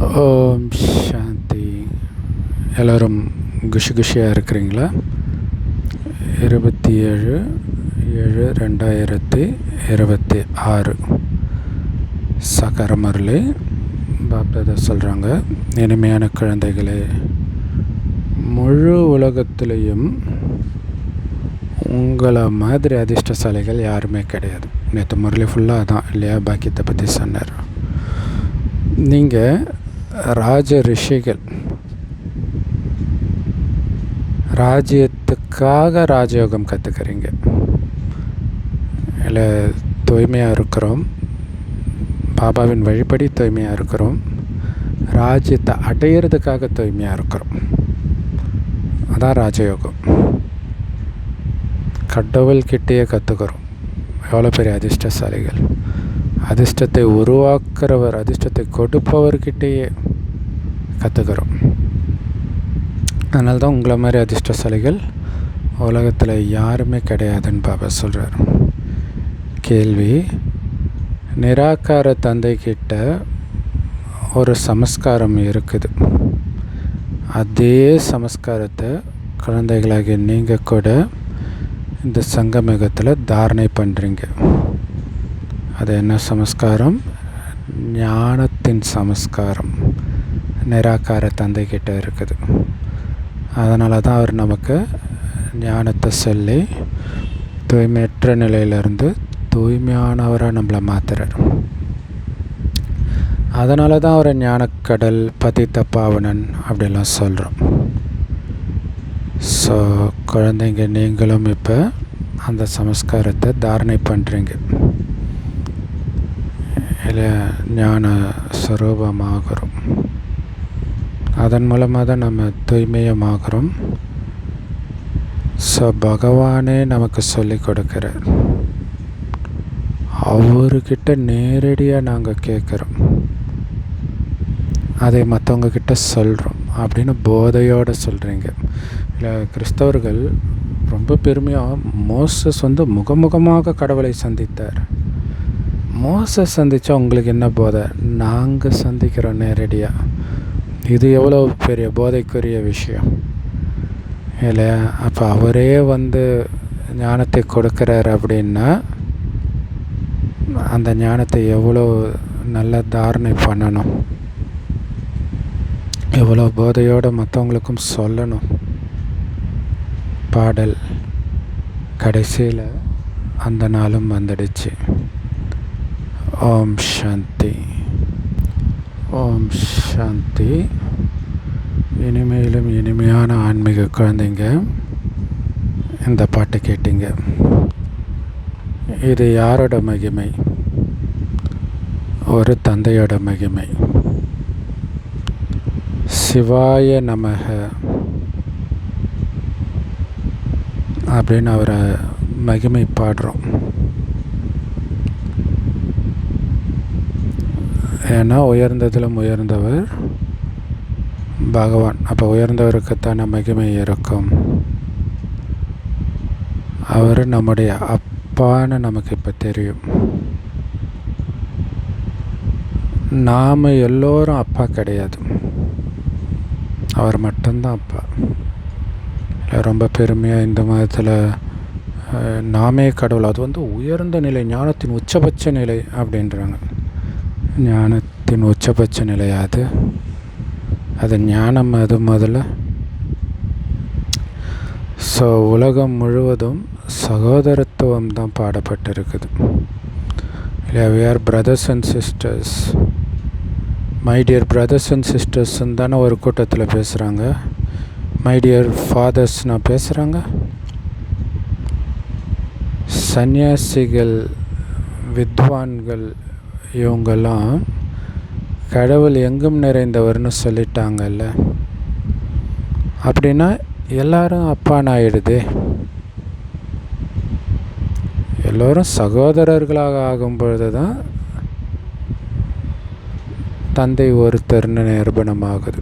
ஓம் சாந்தி. எல்லோரும் குஷியாக இருக்கிறீங்களா? 27/7/2026 சகரமர்லே பாப்தாதா சொல்கிறாங்க, இனிமையான குழந்தைகளே, முழு உலகத்திலையும் உங்களை மாதிரி அதிர்ஷ்டசாலிகள் யாருமே கிடையாது. நேற்று முரளி ஃபுல்லாக அதான் இல்லையா, பாக்கியத்தை பற்றி சொன்னார். நீங்கள் ராஜ ரிஷிகள், ராஜ்யத்துக்காக ராஜயோகம் கற்றுக்கிறீங்க. இல்லை, தூய்மையாக இருக்கிறோம், பாபாவின் வழிபடி தூய்மையாக இருக்கிறோம், ராஜ்யத்தை அடையிறதுக்காக தூய்மையாக இருக்கிறோம். அதான் ராஜயோகம். கடவுள்கிட்டேயே கற்றுக்கிறோம். எவ்வளோ பெரிய அதிர்ஷ்டசாலிகள்! அதிர்ஷ்டத்தை உருவாக்குறவர், அதிர்ஷ்டத்தை கொடுப்பவர்கிட்டேயே கற்றுக்கிறோம். அதனால தான் உங்களை மாதிரி அதிர்ஷ்டசாலிகள் உலகத்தில் யாருமே கிடையாதுன்னு பாபா சொல்கிறார். கேள்வி: நிராகார தந்தைக்கிட்ட ஒரு சமஸ்காரம் இருக்குது. அதே சமஸ்காரத்தை குழந்தைகளாகிய நீங்கள் கூட இந்த சங்கமிகத்தில் தாரணை பண்ணுறீங்க. அது என்ன சமஸ்காரம்? ஞானத்தின் சமஸ்காரம் நிராகார தந்தைக்கிட்ட இருக்குது. அதனால தான் அவர் நமக்கு ஞானத்தை சொல்லி தூய்மையற்ற நிலையிலிருந்து தூய்மையானவராக நம்மளை மாற்றுறார். அதனால தான் அவர் ஞானக்கடல், பதித்த பாவனன் அப்படிலாம் சொல்கிறோம். ஸோ குழந்தைங்க, நீங்களும் இப்போ அந்த சமஸ்காரத்தை தாரணை பண்ணுறீங்க. இல்லை, ஞான ஸ்வரூபமாகிறோம். அதன் மூலமாக தான் நம்ம தூய்மையமாகிறோம். ஸோ பகவானே நமக்கு சொல்லி கொடுக்குறார். அவர்கிட்ட நேரடியாக நாங்கள் கேட்குறோம், அதை மற்றவங்கக்கிட்ட சொல்கிறோம் அப்படின்னு போதையோடு சொல்கிறீங்க. இல்லை, கிறிஸ்தவர்கள் ரொம்ப பெருமையாக மோசஸ் முகமுகமாக கடவுளை சந்தித்தார். மோசஸ் சந்தித்தா உங்களுக்கு என்ன போதை? நாங்கள் சந்திக்கிறோம் நேரடியாக. இது எவ்வளோ பெரிய போதைக்குரிய விஷயம் இல்லையா? அப்போ அவரே ஞானத்தை கொடுக்குறார் அப்படின்னா அந்த ஞானத்தை எவ்வளோ நல்ல தாரணை பண்ணணும், எவ்வளோ போதையோடு மற்றவங்களுக்கும் சொல்லணும். பாடல் கடைசியில் அந்த நாளும் வந்துடுச்சு. ஓம் சாந்தி, ஓம் சாந்தி. இனிமையிலும் இனிமையான ஆன்மீக குழந்தைங்க, இந்த பாட்டு கேட்டீங்க. இது யாரோட மகிமை? ஒரு தந்தையோட மகிமை. சிவாய நமக அப்படின்னு அவரை மகிமை பாடுறோம். ஏன்னா உயர்ந்ததிலும் உயர்ந்தவர் பகவான். அப்போ உயர்ந்தவருக்குத்தான மகிமை இருக்கும். அவர் நம்முடைய அப்பான்னு நமக்கு இப்போ தெரியும். நாம் எல்லோரும் அப்பா கிடையாது, அவர் மட்டும்தான் அப்பா. இல்லை, ரொம்ப பெருமையாக இந்த மதத்தில் நாமே கடவுள், அது உயர்ந்த நிலை, ஞானத்தின் உச்சபட்ச நிலை அப்படின்றாங்க. ஞானத்தின் உச்சபட்ச நிலையாது அது ஞானம். அது முதல்ல. ஸோ உலகம் முழுவதும் சகோதரத்துவம் தான் பாடப்பட்டிருக்குது. இல்லை, we are brothers and sisters, my dear brothers and sisters தானே ஒரு கூட்டத்தில் பேசுகிறாங்க. மை டியர் ஃபாதர்ஸ்னா பேசுகிறாங்க. சன்னியாசிகள், வித்வான்கள், இவங்கெல்லாம் கடவுள் எங்கும் நிறைந்தவர்னு சொல்லிட்டாங்கல்ல. அப்படின்னா எல்லாரும் அப்பான்னு ஆயிடுது. எல்லோரும் சகோதரர்களாக ஆகும் பொழுது தான் தந்தை ஒருத்தர்னு நிரூபணமாகுது.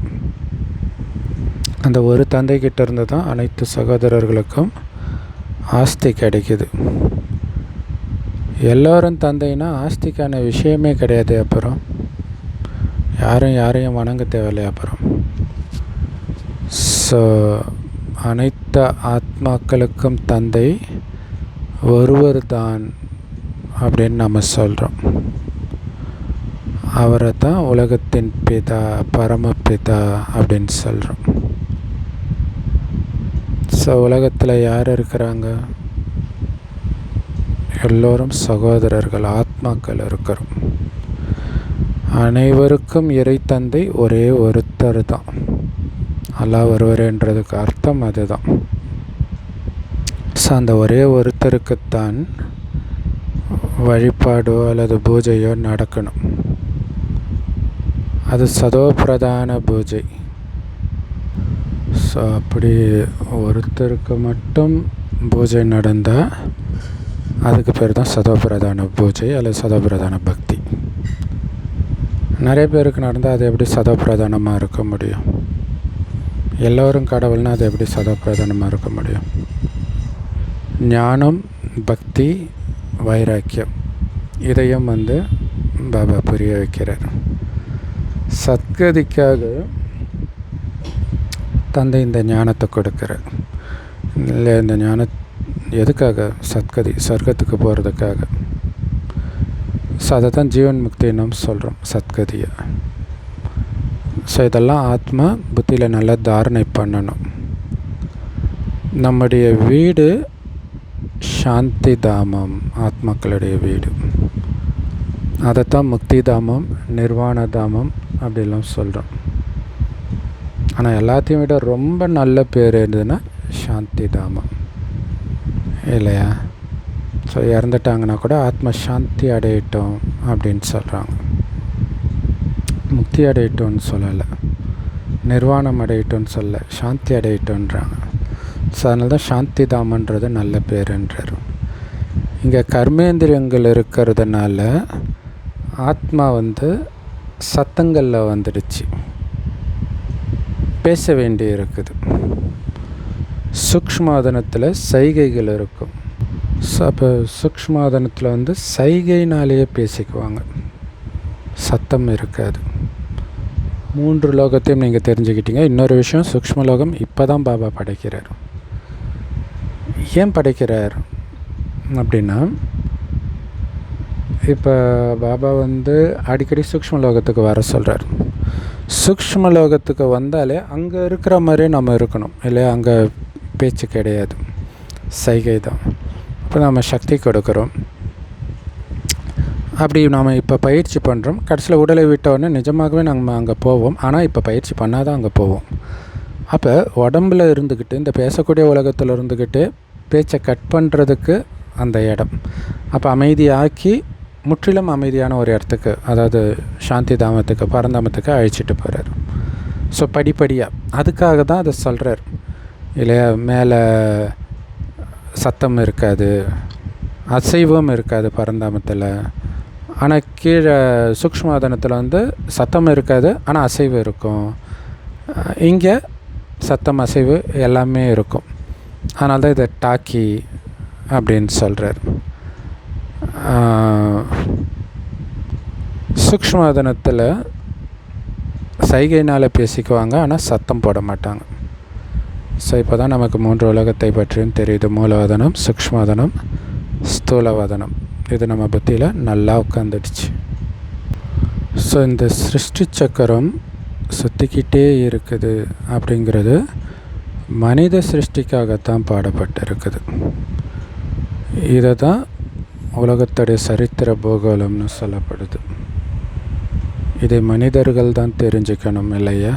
அந்த ஒரு தந்தைக்கிட்ட இருந்து தான் அனைத்து சகோதரர்களுக்கும் ஆஸ்தி கிடைக்குது. எல்லோரும் தந்தைனா ஆஸ்திக்கான விஷயமே கிடையாது. அப்புறம் யாரும் யாரையும் வணங்க தேவையில்லை. அப்புறம் ஸோ அனைத்து ஆத்மாக்களுக்கும் தந்தை ஒருவர் தான் அப்படின்னு நம்ம சொல்கிறோம். அவரை தான் உலகத்தின் பிதா, பரமபிதா அப்படின்னு சொல்கிறோம். ஸோ உலகத்தில் யார் இருக்கிறாங்க? எல்லோரும் சகோதரர்கள், ஆத்மாக்கள் இருக்கிறோம். அனைவருக்கும் இறை தந்தை ஒரே ஒருத்தர் தான். அல்லாஹ் ஒருவரேன்றதுக்கு அர்த்தம் அதுதான். ஸோ அந்த ஒரே ஒருத்தருக்குத்தான் வழிபாடோ அல்லது பூஜையோ நடக்கணும். அது சதோபிரதான பூஜை. ஸோ அப்படி ஒருத்தருக்கு மட்டும் பூஜை நடந்தால் அதுக்கு பேர் தான் சதோபிரதான பூஜை அல்லது சதோபிரதான பக்தி. நிறைய பேருக்கு நடந்தால் அது எப்படி சதோபிரதானமாக இருக்க முடியும்? எல்லோரும் கடவுள்னால் அது எப்படி சதோபிரதானமாக இருக்க முடியும்? ஞானம், பக்தி, வைராக்கியம் இதையும் பாபா புரிய வைக்கிறார். சத்கதிக்காக தந்தை இந்த ஞானத்தை கொடுக்கிறார். இல்லை, இந்த ஞானம் எதுக்காக? சத்கதி, சொர்க்கத்துக்கு போகிறதுக்காக. ஸோ அதை தான் ஜீவன் முக்தி நம்ம சொல்கிறோம், சத்கதியை. ஸோ இதெல்லாம் ஆத்மா புத்தியில் நல்லா தாரணை பண்ணணும். நம்முடைய வீடு சாந்தி தாமம், ஆத்மாக்களுடைய வீடு. அதைத்தான் முக்தி தாமம், நிர்வாண தாமம் அப்படிலாம் சொல்கிறோம். ஆனால் எல்லாத்தையும் விட ரொம்ப நல்ல பேர் இருந்ததுன்னா சாந்தி தாமம், இல்லையா? ஸோ இறந்துட்டாங்கன்னா கூட ஆத்மா சாந்தி அடையட்டும் அப்படின்னு சொல்கிறாங்க. முக்தி அடையட்டும்னு சொல்லலை, நிர்வாணம் அடையட்டும்னு சொல்ல, சாந்தி அடையட்டும்ன்றாங்க. ஸோ அதனால தான் சாந்தி தாமன்றது நல்ல பேருன்றார். இங்கே கர்மேந்திரியங்கள் இருக்கிறதுனால ஆத்மா சத்தங்களில் வந்துடுச்சு, பேச வேண்டி இருக்குது. சூக்ஷ்மாதனத்தில் சைகைகள் இருக்கும். ஸோ அப்போ சூக்ஷ்மாதனத்தில் சைகைனாலேயே பேசிக்குவாங்க, சத்தம் இருக்காது. 3 லோகத்தையும் நீங்கள் தெரிஞ்சுக்கிட்டீங்க. இன்னொரு விஷயம், சூக்ஷ்ம லோகம் இப்போ தான் பாபா படைக்கிறார். ஏன் படைக்கிறார் அப்படின்னா, இப்போ பாபா அடிக்கடி சூக்ஷ்ம லோகத்துக்கு வர சொல்கிறார். சூக்ஷ்ம லோகத்துக்கு வந்தாலே அங்கே இருக்கிற மாதிரியே நம்ம இருக்கணும், இல்லையா? அங்கே பேச்சு கிடையாது, சைகை தான். இப்போ நம்ம சக்தி கொடுக்குறோம். அப்படி நாம் இப்போ பயிற்சி பண்ணுறோம். கடைசியில் உடலை விட்டவுடனே நிஜமாகவே நம்ம அங்கே போவோம். ஆனால் இப்போ பயிற்சி பண்ணால் தான் அங்கே போவோம். அப்போ உடம்பில் இருந்துக்கிட்டு, இந்த பேசக்கூடிய உலகத்தில் இருந்துக்கிட்டு பேச்சை கட் பண்ணுறதுக்கு அந்த இடம், அப்போ அமைதியாக்கி முற்றிலும் அமைதியான ஒரு இடத்துக்கு, அதாவது சாந்தி தாமத்துக்கு, பரந்தாமத்துக்கு அழைச்சிட்டு போகிறார். ஸோ படிப்படியாக அதுக்காக தான் அதை சொல்கிறார், இல்லையா? மேலே சத்தம் இருக்காது, அசைவம் இருக்காது பரந்தாமத்தில். ஆனால் கீழே சூக்ஷ்மாதனத்தில் சத்தம் இருக்காது, ஆனால் அசைவு இருக்கும். இங்கே சத்தம், அசைவு எல்லாமே இருக்கும். அதனால தான் இதை டாக்கி அப்படின்னு சொல்கிறார். சூக்ஷ்மாதனத்தில் சைகைனால் பேசிக்குவாங்க, ஆனால் சத்தம் போட மாட்டாங்க. ஸோ இப்போ தான் நமக்கு 3 உலகத்தை பற்றியும் தெரியுது. மூலவதனம், சூக்ஷ்மவதனம், ஸ்தூலவதனம். இது நம்ம புத்தியில் நல்லா உட்காந்துடுச்சு. ஸோ இந்த சிருஷ்டி சக்கரம் சுற்றிக்கிட்டே இருக்குது அப்படிங்கிறது மனித சிருஷ்டிக்காகத்தான் பாடப்பட்டிருக்குது. இதை தான் உலகத்துடைய சரித்திர பூகோளம்னு சொல்லப்படுது. இதை மனிதர்கள் தான் தெரிஞ்சுக்கணும், இல்லையா?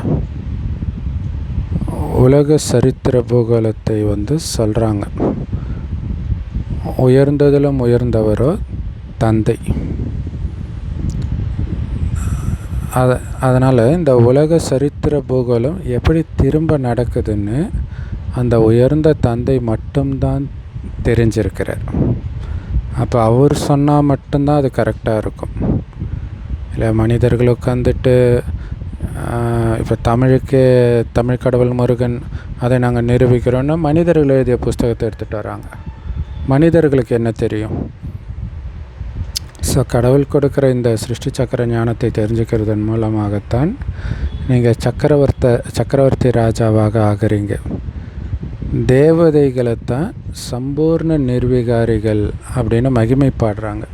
உலக சரித்திர பூகோளத்தை சொல்கிறாங்க. உயர்ந்ததிலும் உயர்ந்தவரோ தந்தை. அதனால் இந்த உலக சரித்திர பூகோளம் எப்படி திரும்ப நடக்குதுன்னு அந்த உயர்ந்த தந்தை மட்டும்தான் தெரிஞ்சிருக்கிறார். அப்போ அவர் சொன்னால் மட்டும்தான் அது கரெக்டாக இருக்கும், இல்லை? மனிதர்கள் உட்காந்துட்டு இப்போ தமிழ் கடவுள் முருகன் அதை நாங்கள் நிரூபிக்கிறோன்னா மனிதர்கள் எழுதிய புஸ்தகத்தை எடுத்துகிட்டு வராங்க. மனிதர்களுக்கு என்ன தெரியும்? ஸோ கடவுள் கொடுக்குற இந்த சிருஷ்டி சக்கர ஞானத்தை தெரிஞ்சுக்கிறதன் மூலமாகத்தான் நீங்கள் சக்கரவர்த்தி ராஜாவாக ஆகிறீங்க. தேவதைகளைத்தான் சம்பூர்ண நிர்விகாரிகள் அப்படின்னு மகிமை பாடுறாங்க.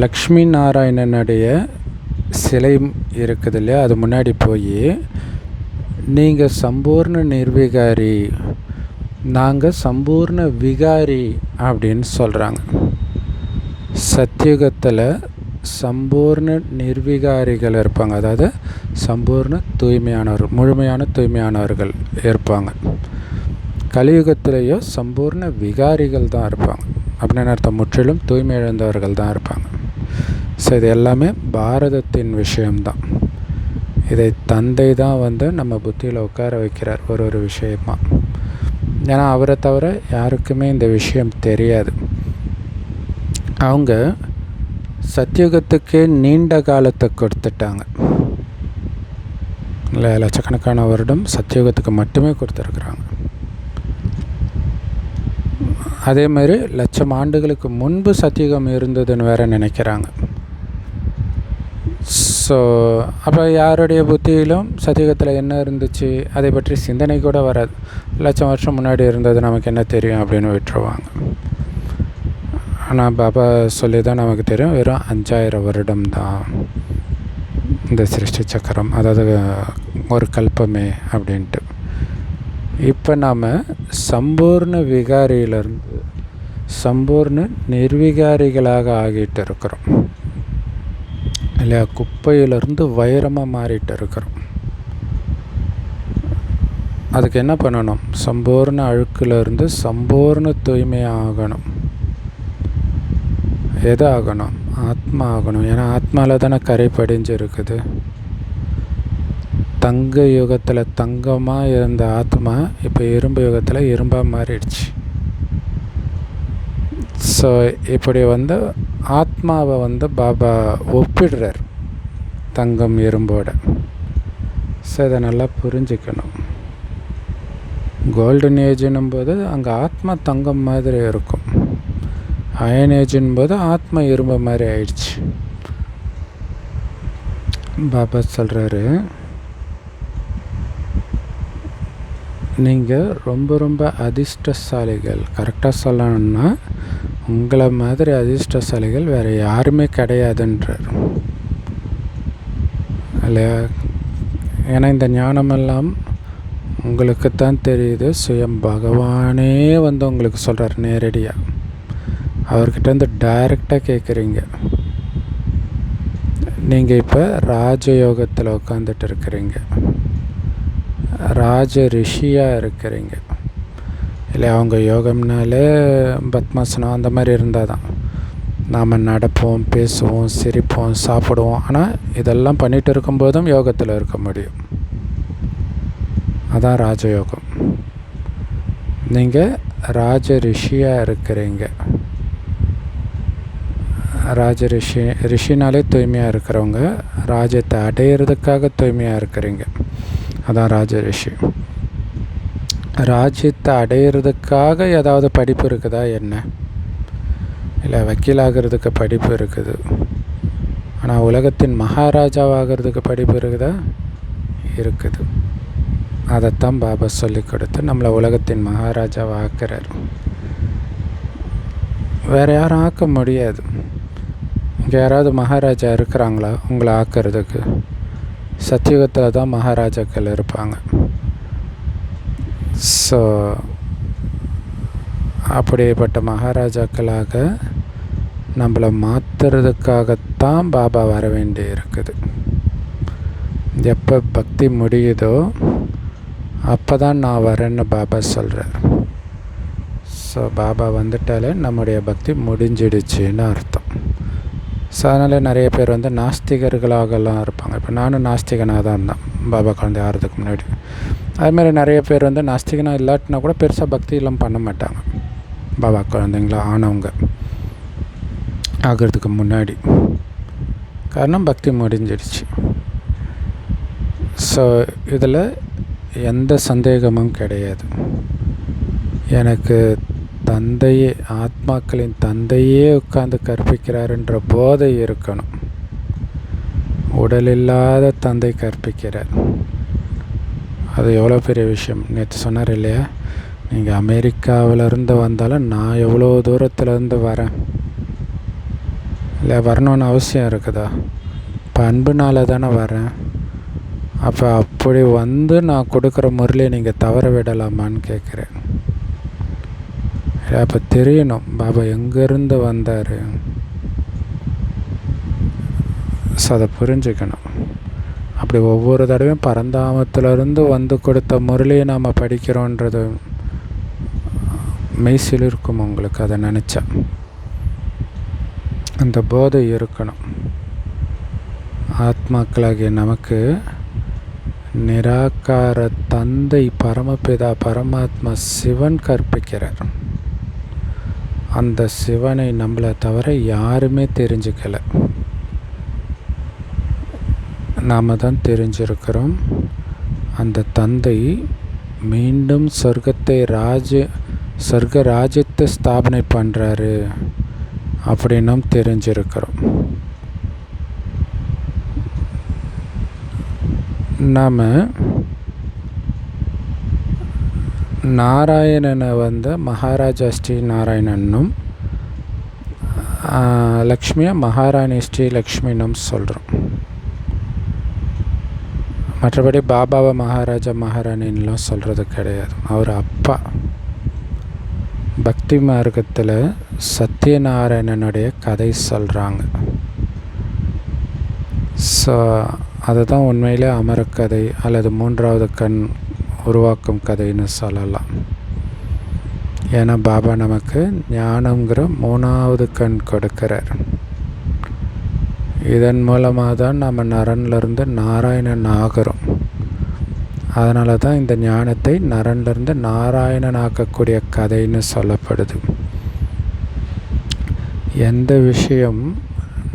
லக்ஷ்மி நாராயணனுடைய சிலை இருக்குது இல்லையா, அது முன்னாடி போய் நீங்கள் சம்பூர்ண நிர்விகாரி, நாங்கள் சம்பூர்ண விகாரி அப்படின்னு சொல்கிறாங்க. சத்தியுகத்தில் சம்பூர்ண நிர்விகாரிகள் இருப்பாங்க, அதாவது சம்பூர்ண தூய்மையானவர்கள், முழுமையான தூய்மையானவர்கள் இருப்பாங்க. கலியுகத்திலேயோ சம்பூர்ண விகாரிகள் தான் இருப்பாங்க. அப்படின்னு அர்த்தம், முற்றிலும் தூய்மை இழந்தவர்கள் தான் இருப்பாங்க. ஸோ இது எல்லாமே பாரதத்தின் விஷயம்தான். இதை தந்தை தான் நம்ம புத்தியில் உட்கார வைக்கிறார் ஒரு விஷயமா. ஏன்னா அவரை தவிர யாருக்குமே இந்த விஷயம் தெரியாது. அவங்க சத்தியுகத்துக்கே நீண்ட காலத்தை கொடுத்துட்டாங்க இல்லை, லட்சக்கணக்கான வருடம் சத்தியுகத்துக்கு மட்டுமே கொடுத்துருக்குறாங்க. அதே மாதிரி லட்சம் ஆண்டுகளுக்கு முன்பு சத்தியுகம் இருந்ததுன்னு வேற நினைக்கிறாங்க. ஸோ அப்போ யாருடைய புத்தியிலும் சத்தியுகத்தில் என்ன இருந்துச்சு அதை பற்றி சிந்தனை கூட வராது. லட்சம் வருஷம் முன்னாடி இருந்தது நமக்கு என்ன தெரியும் அப்படின்னு விட்டுருவாங்க. ஆனால் பாபா சொல்லி தான் நமக்கு தெரியும், வெறும் 5000 வருடம் தான் இந்த சிருஷ்டி சக்கரம், அதாவது ஒரு கல்பமே அப்படின்ட்டு. இப்போ நாம் சம்பூர்ண விகாரியிலிருந்து சம்பூர்ண நிர்விகாரிகளாக ஆகிட்டு இருக்கிறோம் இல்லையா. குப்பையிலிருந்து வைரமாக மாறிட்டு இருக்கிறோம். அதுக்கு என்ன பண்ணணும்? சம்பூர்ண அழுக்கிலிருந்து சம்பூர்ண தூய்மையாகணும். எது ஆகணும்? ஆத்மா ஆகணும். ஏன்னா ஆத்மாவில் தானே கரை படிஞ்சு இருக்குது. தங்க யுகத்தில் தங்கமாக இருந்த ஆத்மா இப்போ இரும்பு யுகத்தில் இரும்பாக மாறிடுச்சு. ஸோ இப்படி ஆத்மாவை பாபா ஒப்பிடுறார் தங்கம் இரும்போட. ஸோ இதை நல்லா புரிஞ்சுக்கணும். கோல்டன் ஏஜுன்னும் போது அங்கே ஆத்மா தங்கம் மாதிரி இருக்கும். அயன் ஏஜுன் போது ஆத்மா இரும்பு மாதிரி ஆயிடுச்சு. பாபா சொல்கிறாரு, நீங்கள் ரொம்ப ரொம்ப அதிர்ஷ்டசாலிகள். கரெக்டாக சொல்லணும்னா உங்களை மாதிரி அதிர்ஷ்டசாலிகள் வேறு யாருமே கிடையாதுன்றார் இல்லையா. ஏன்னா இந்த ஞானமெல்லாம் உங்களுக்குத்தான் தெரியுது. சுயம் பகவானே உங்களுக்கு சொல்கிறார் நேரடியாக. அவர்கிட்ட டைரெக்டாக கேட்குறீங்க. நீங்கள் இப்போ ராஜயோகத்தில் உட்காந்துட்டு இருக்கிறீங்க, ராஜ ரிஷியாக இருக்கிறீங்க இல்லை. அவங்க யோகம்னாலே பத்மாசனம் அந்த மாதிரி இருந்தால் தான் நாம் நடப்போம், பேசுவோம், சிரிப்போம், சாப்பிடுவோம். ஆனால் இதெல்லாம் பண்ணிகிட்டு இருக்கும்போதும் யோகத்தில் இருக்க முடியும். அதான் ராஜயோகம். நீங்கள் ராஜ ரிஷியாக இருக்கிறீங்க. ரிஷினாலே தூய்மையாக இருக்கிறவங்க, ராஜ்யத்தை அடையிறதுக்காக தூய்மையாக இருக்கிறீங்க. அதான் ராஜ ரிஷி. ராஜ்யத்தை அடையிறதுக்காக ஏதாவது படிப்பு இருக்குதா என்ன? இல்லை, வக்கீலாகிறதுக்கு படிப்பு இருக்குது. ஆனால் உலகத்தின் மகாராஜாவாகிறதுக்கு படிப்பு இருக்குதா? இருக்குது. அதைத்தான் பாபா சொல்லி கொடுத்து நம்மளை உலகத்தின் மகாராஜாவை ஆக்கிறார். வேறு யாரும் ஆக்க முடியாது. இங்கே யாராவது மகாராஜா இருக்கிறாங்களா உங்களை ஆக்கிறதுக்கு? சத்தியுகத்தில் தான் மகாராஜாக்கள் இருப்பாங்க. ஸோ அப்படிப்பட்ட மகாராஜாக்களாக நம்மளை மாற்றுறதுக்காகத்தான் பாபா வர வேண்டி இருக்குது. எப்போ பக்தி முடியுதோ அப்போ தான் நான் வரேன்னு பாபா சொல்கிறார். ஸோ பாபா வந்துட்டாலே நம்முடைய பக்தி முடிஞ்சிடுச்சின்னு அர்த்தம். ஸோ அதனால் நிறைய பேர் நாஸ்திகர்களாகலாம் இருப்பாங்க. இப்போ நானும் நாஸ்திகனாக தான் இருந்தேன் பாபா குழந்தை ஆகிறதுக்கு முன்னாடி. அதுமாதிரி நிறைய பேர் நாஸ்திகனாக இல்லாட்டினா கூட பெருசாக பக்தியெல்லாம் பண்ண மாட்டாங்க பாபா குழந்தைங்களா ஆனவங்க ஆகிறதுக்கு முன்னாடி. காரணம் பக்தி முடிஞ்சிடுச்சு. ஸோ இதில் எந்த சந்தேகமும் கிடையாது. எனக்கு தந்தையே, ஆத்மாக்களின் தந்தையே உட்கார்ந்து கற்பிக்கிறாருன்ற போதை இருக்கணும். உடல் இல்லாத தந்தை கற்பிக்கிறார். அது எவ்வளோ பெரிய விஷயம். நேற்று சொன்னார் இல்லையா, நீங்கள் அமெரிக்காவிலேருந்து வந்தாலும் நான் எவ்வளோ தூரத்துலேருந்து வரேன் இல்லை, வரணும்னு அவசியம் இருக்குதா? இப்போ அன்புனால தானே வரேன். அப்போ அப்படி வந்து நான் கொடுக்குற முறையிலே நீங்கள் தவற விடலாமான்னு கேட்குறேன். அப்போ தெரியணும் பாபா எங்கேருந்து வந்தார். ஸோ அதை புரிஞ்சுக்கணும். அப்படி ஒவ்வொரு தடவையும் பரந்தாமத்திலிருந்து வந்து கொடுத்த முறையிலே நாம் படிக்கிறோன்றது மெய்சில் இருக்கும் உங்களுக்கு. அதை நினச்சா அந்த போதை இருக்கணும். ஆத்மாக்களாகிய நமக்கு நிராகார தந்தை பரமபிதா பரமாத்மா சிவன் கற்பிக்கிறார். அந்த சிவனை நம்மளை தவிர யாருமே தெரிஞ்சுக்கலை, நாம் தான் தெரிஞ்சிருக்கிறோம். அந்த தந்தை மீண்டும் சொர்க்க ராஜ்யத்தை ஸ்தாபனை பண்ணுறாரு அப்படின்னும் தெரிஞ்சிருக்கிறோம். நாம் நாராயணனை மகாராஜா ஸ்ரீ நாராயணனும் லக்ஷ்மியை மகாராணி ஸ்ரீ லக்ஷ்மினும் சொல்கிறோம். மற்றபடி பாபாவை மகாராஜா மகாராணின்லாம் சொல்கிறது கிடையாது. அவர் அப்பா. பக்தி மார்க்கத்தில் சத்யநாராயணனுடைய கதை சொல்கிறாங்க. ஸோ அதுதான் உண்மையிலே அமரக்கதை அல்லது மூன்றாவது கண் உருவாக்கும் கதைன்னு சொல்லலாம். ஏன்னா பாபா நமக்கு ஞானங்கிற மூணாவது கண் கொடுக்கிறார். இதன் மூலமாக தான் நம்ம நரன்லேருந்து நாராயணன் ஆகிறோம். அதனால தான் இந்த ஞானத்தை நரன்லேருந்து நாராயணன் ஆக்கக்கூடிய கதைன்னு சொல்லப்படுது. எந்த விஷயம்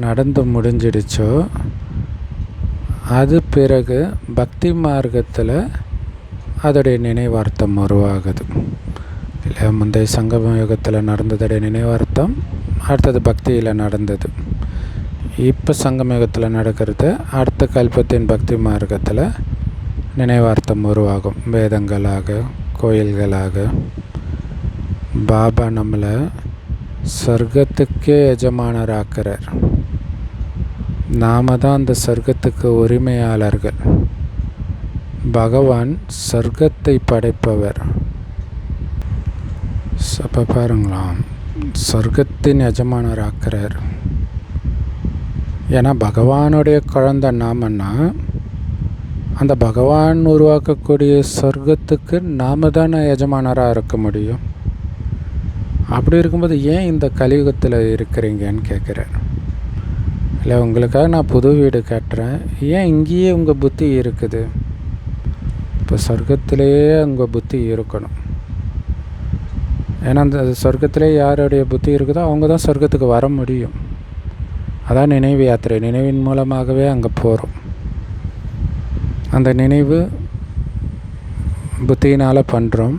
நடந்து முடிஞ்சிடுச்சோ அது பிறகு பக்தி மார்க்கத்தில் அதோடைய நினைவார்த்தம் உருவாகுது. இல்லை, முந்தைய சங்கம யுகத்தில் நடந்ததுடைய நினைவார்த்தம் அடுத்தது பக்தியில் நடந்தது. இப்போ சங்கம யுகத்தில் நடக்கிறது அடுத்த கல்பத்தின் பக்தி மார்க்கத்தில் நினைவார்த்தம் உருவாகும். வேதங்களாக, கோயில்களாக. பாபா நம்மளை சொர்க்கத்துக்கே எஜமானராக்கிறார். நாம் தான் அந்த சொர்க்கத்துக்கு உரிமையாளர்கள். பகவான் சொர்க்கத்தை படைப்பவர். அப்போ பாருங்களாம், சொர்க்கத்தின் எஜமானராக்கிறார். ஏன்னா பகவானுடைய குழந்தை நாமன்னா அந்த பகவான் உருவாக்கக்கூடிய சொர்க்கத்துக்கு நாம் தானே எஜமானராக இருக்க முடியும். அப்படி இருக்கும்போது ஏன் இந்த கலியுகத்தில் இருக்கிறீங்கன்னு கேட்குறார். இல்லை, உங்களுக்காக நான் புது வீடு கட்டுறேன், ஏன் இங்கேயே உங்கள் புத்தி இருக்குது? இப்போ சொர்க்கத்திலேயே உங்கள் புத்தி இருக்கணும். ஏன்னா அந்த சொர்க்கத்திலே யாருடைய புத்தி இருக்குதோ அவங்க தான் சொர்க்கத்துக்கு வர முடியும். அதான் நினைவு யாத்திரை. நினைவின் மூலமாகவே அங்கே போகிறோம். அந்த நினைவு புத்தியினால் பண்ணுறோம்.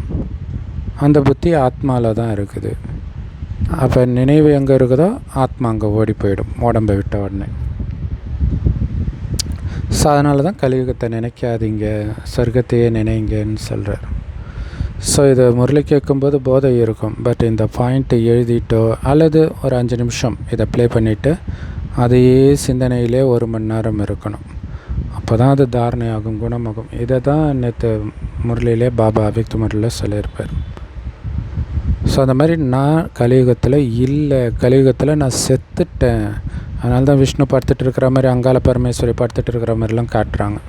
அந்த புத்தி ஆத்மாவில் தான் இருக்குது. அப்போ நினைவு எங்கே இருக்குதோ ஆத்மா அங்கே ஓடி போயிடும், உடம்பை விட்ட உடனே. ஸோ அதனால தான் கலியுகத்தை நினைக்காதீங்க, சொர்க்கத்தையே நினைங்கன்னு சொல்கிறார். ஸோ இதை முரளி கேட்கும்போது போதை இருக்கும். பட் இந்த பாயிண்ட்டை எழுதிட்டோ அல்லது ஒரு 5 நிமிஷம் இதை ப்ளே பண்ணிவிட்டு அதையே சிந்தனையிலே 1 மணி நேரம் இருக்கணும். அப்போ தான் அது தாரணையாகும், குணமாகும். இதை தான் நேற்று முரளியிலே பாபா அபிக்து முரளியில் சொல்லியிருப்பார். ஸோ அந்த மாதிரி நான் கலியுகத்தில் இல்லை, கலியுகத்தில் நான் செத்துட்டேன். அதனால தான் விஷ்ணு படுத்துட்டு இருக்கிற மாதிரி, அங்காள பரமேஸ்வரி படுத்துட்டு இருக்கிற மாதிரிலாம் காட்டுறாங்க.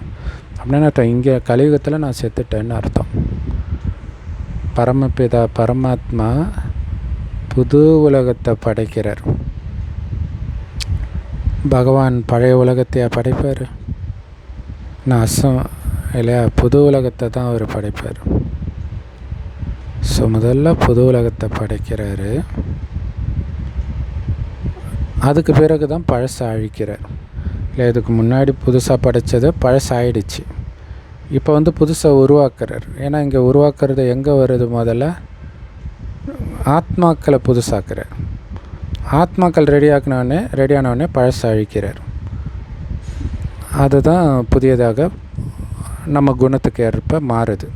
அப்படின்னு அர்த்தம், இங்கே கலியுகத்தில் நான் செத்துட்டேன்னு அர்த்தம். பரமபிதா பரமாத்மா புது உலகத்தை படைக்கிறார். பகவான் பழைய உலகத்தையா படைப்பார்? நான் இல்லையா, புது உலகத்தை தான் அவர் படைப்பார். ஸோ முதல்ல புது உலகத்தை படைக்கிறாரு, அதுக்கு பிறகு தான் பழசை அழிக்கிறார். இல்லை, இதுக்கு முன்னாடி புதுசாக படைத்தது பழசாயிடுச்சு. இப்போ புதுசாக உருவாக்குறார். ஏன்னா இங்கே உருவாக்குறது எங்கே வருது? முதல்ல ஆத்மாக்களை புதுசாக்குறார். ஆத்மாக்கள் ரெடியானவுடனே பழச அழிக்கிறார். அதுதான் புதியதாக நம்ம குணத்துக்கு ஏற்ப மாறுது.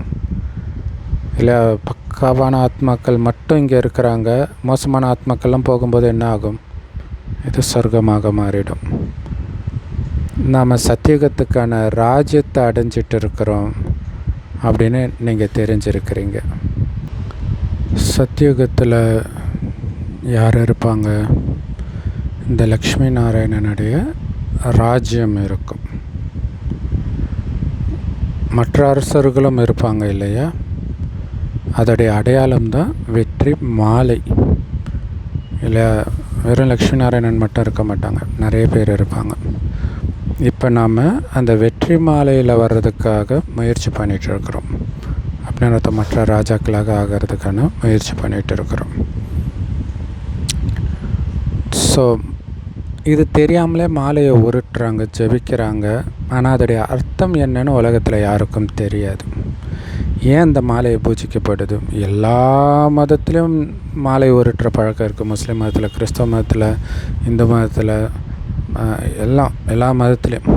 இல்லை பக்காவான ஆத்மாக்கள் மட்டும் இங்கே இருக்கிறாங்க, மோசமான ஆத்மாக்கள்லாம் போகும்போது என்ன ஆகும்? இது சொர்க்கமாக மாறிடும். நாம் சத்தியுகத்துக்கான ராஜ்யத்தை அடைஞ்சிட்டு இருக்கிறோம் அப்படின்னு நீங்கள் தெரிஞ்சிருக்கிறீங்க. சத்தியுகத்தில் யார் இருப்பாங்க? இந்த லக்ஷ்மி நாராயணனுடைய ராஜ்யம் இருக்கும். மற்ற அரசர்களும் இருப்பாங்க இல்லையா? அதோடைய அடையாளம்தான் வெற்றி மாலை. இல்லை வெறும் லக்ஷ்மி நாராயணன் மட்டும் இருக்க மாட்டாங்க, நிறைய பேர் இருப்பாங்க. இப்போ நாம் அந்த வெற்றி மாலையில் வர்றதுக்காக முயற்சி பண்ணிகிட்ருக்குறோம். அப்படின்ற மற்ற ராஜாக்களாக ஆகிறதுக்கான முயற்சி பண்ணிகிட்டு இருக்கிறோம். ஸோ இது தெரியாமலே மாலையை உருட்டுறாங்க, ஜெபிக்கிறாங்க. ஆனால் அதோடைய அர்த்தம் என்னன்னு உலகத்தில் யாருக்கும் தெரியாது. ஏன் இந்த மாலையை பூஜிக்கப்படுது? எல்லா மதத்துலேயும் மாலை உருட்டுற பழக்கம் இருக்குது. முஸ்லீம் மதத்தில், கிறிஸ்தவ மதத்தில், இந்து மதத்தில், எல்லா மதத்துலேயும்.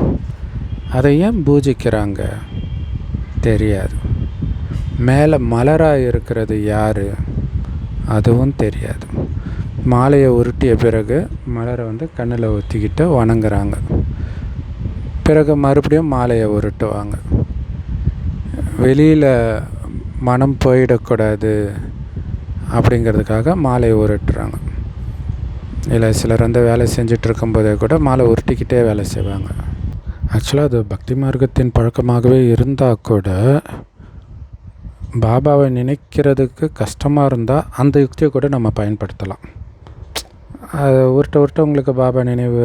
அதை ஏன் பூஜிக்கிறாங்க தெரியாது. மேலே மலராக இருக்கிறது யார்? அதுவும் தெரியாது. மாலையை உருட்டிய பிறகு மலரை கண்ணில் ஊற்றிக்கிட்டு வணங்குறாங்க. பிறகு மறுபடியும் மாலையை உருட்டுவாங்க. வெளியில் மனம் போயிடக்கூடாது அப்படிங்கிறதுக்காக மாலையை உருட்டுறாங்க. இல்லை சிலர் வேலை செஞ்சுட்டு இருக்கும்போதே கூட மாலை உருட்டிக்கிட்டே வேலை செய்வாங்க. ஆக்சுவலாக அது பக்தி மார்க்கத்தின் பழக்கமாகவே இருந்தால் கூட பாபாவை நினைக்கிறதுக்கு கஷ்டமாக இருந்தால் அந்த யுக்தியை கூட நம்ம பயன்படுத்தலாம். அது உருட்ட உங்களுக்கு பாபா நினைவு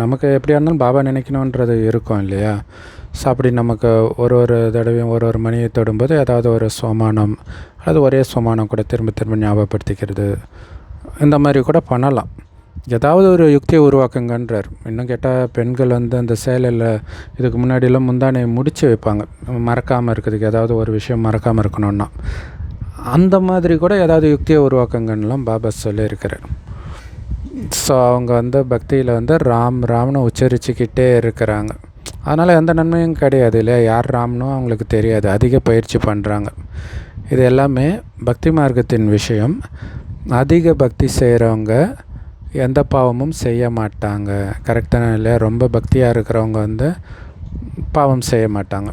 நமக்கு எப்படியா இருந்தாலும் பாபா நினைக்கணுன்றது இருக்கும் இல்லையா? ஸோ அப்படி நமக்கு ஒரு தடவையும் ஒரு மணியை தொடும்போது ஏதாவது ஒரு சோமானம் அல்லது ஒரே சோமானம் கூட திரும்ப ஞாபகப்படுத்திக்கிறது, இந்த மாதிரி கூட பண்ணலாம். ஏதாவது ஒரு யுக்தியை உருவாக்குங்கன்றார். இன்னும் கேட்டால் பெண்கள் அந்த சேலையில் இதுக்கு முன்னாடியெல்லாம் முந்தானையை முடித்து வைப்பாங்க, மறக்காமல் இருக்கிறதுக்கு. ஏதாவது ஒரு விஷயம் மறக்காமல் இருக்கணும்னா அந்த மாதிரி கூட ஏதாவது யுக்தியை உருவாக்குங்கன்னெலாம் பாபா சொல்லியிருக்கிறார். ஸோ அவங்க பக்தியில் ராம்னு உச்சரிச்சுக்கிட்டே இருக்கிறாங்க. அதனால் எந்த நன்மையும் கிடையாது இல்லையா? யார் ராம்னோ அவங்களுக்கு தெரியாது, அதிக பயிற்சி பண்ணுறாங்க. இது எல்லாமே பக்தி மார்க்கத்தின் விஷயம். அதிக பக்தி செய்கிறவங்க எந்த பாவமும் செய்ய மாட்டாங்க. கரெக்டான இல்லையா? ரொம்ப பக்தியாக இருக்கிறவங்க பாவம் செய்ய மாட்டாங்க.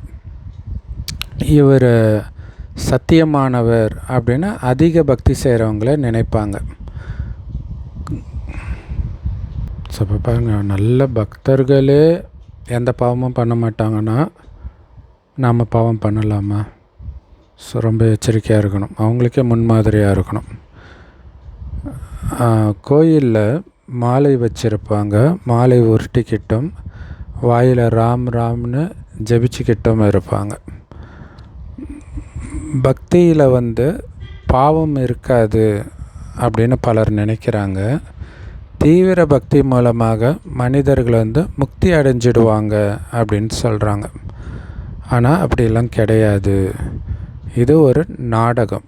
இவர் சத்தியமானவர் அப்படின்னு அதிக பக்தி செய்கிறவங்கள நினைப்பாங்க. ஸோ இப்போ பாருங்க, நல்ல பக்தர்களே எந்த பாவமும் பண்ண மாட்டாங்கன்னா நாம் பாவம் பண்ணலாமா? ஸோ ரொம்ப எச்சரிக்கையாக இருக்கணும், அவங்களுக்கே முன்மாதிரியாக இருக்கணும். கோயிலில் மாலை வச்சுருப்பாங்க. மாலை உருட்டிக்கிட்டும் வாயில் ராம்னு ஜபிச்சுக்கிட்டும் இருப்பாங்க. பக்தியில் பாவம் இருக்காது அப்படின்னு பலர் நினைக்கிறாங்க. தீவிர பக்தி மூலமாக மனிதர்கள் முக்தி அடைஞ்சிடுவாங்க அப்படின்னு சொல்கிறாங்க. ஆனால் அப்படிலாம் கிடையாது. இது ஒரு நாடகம்.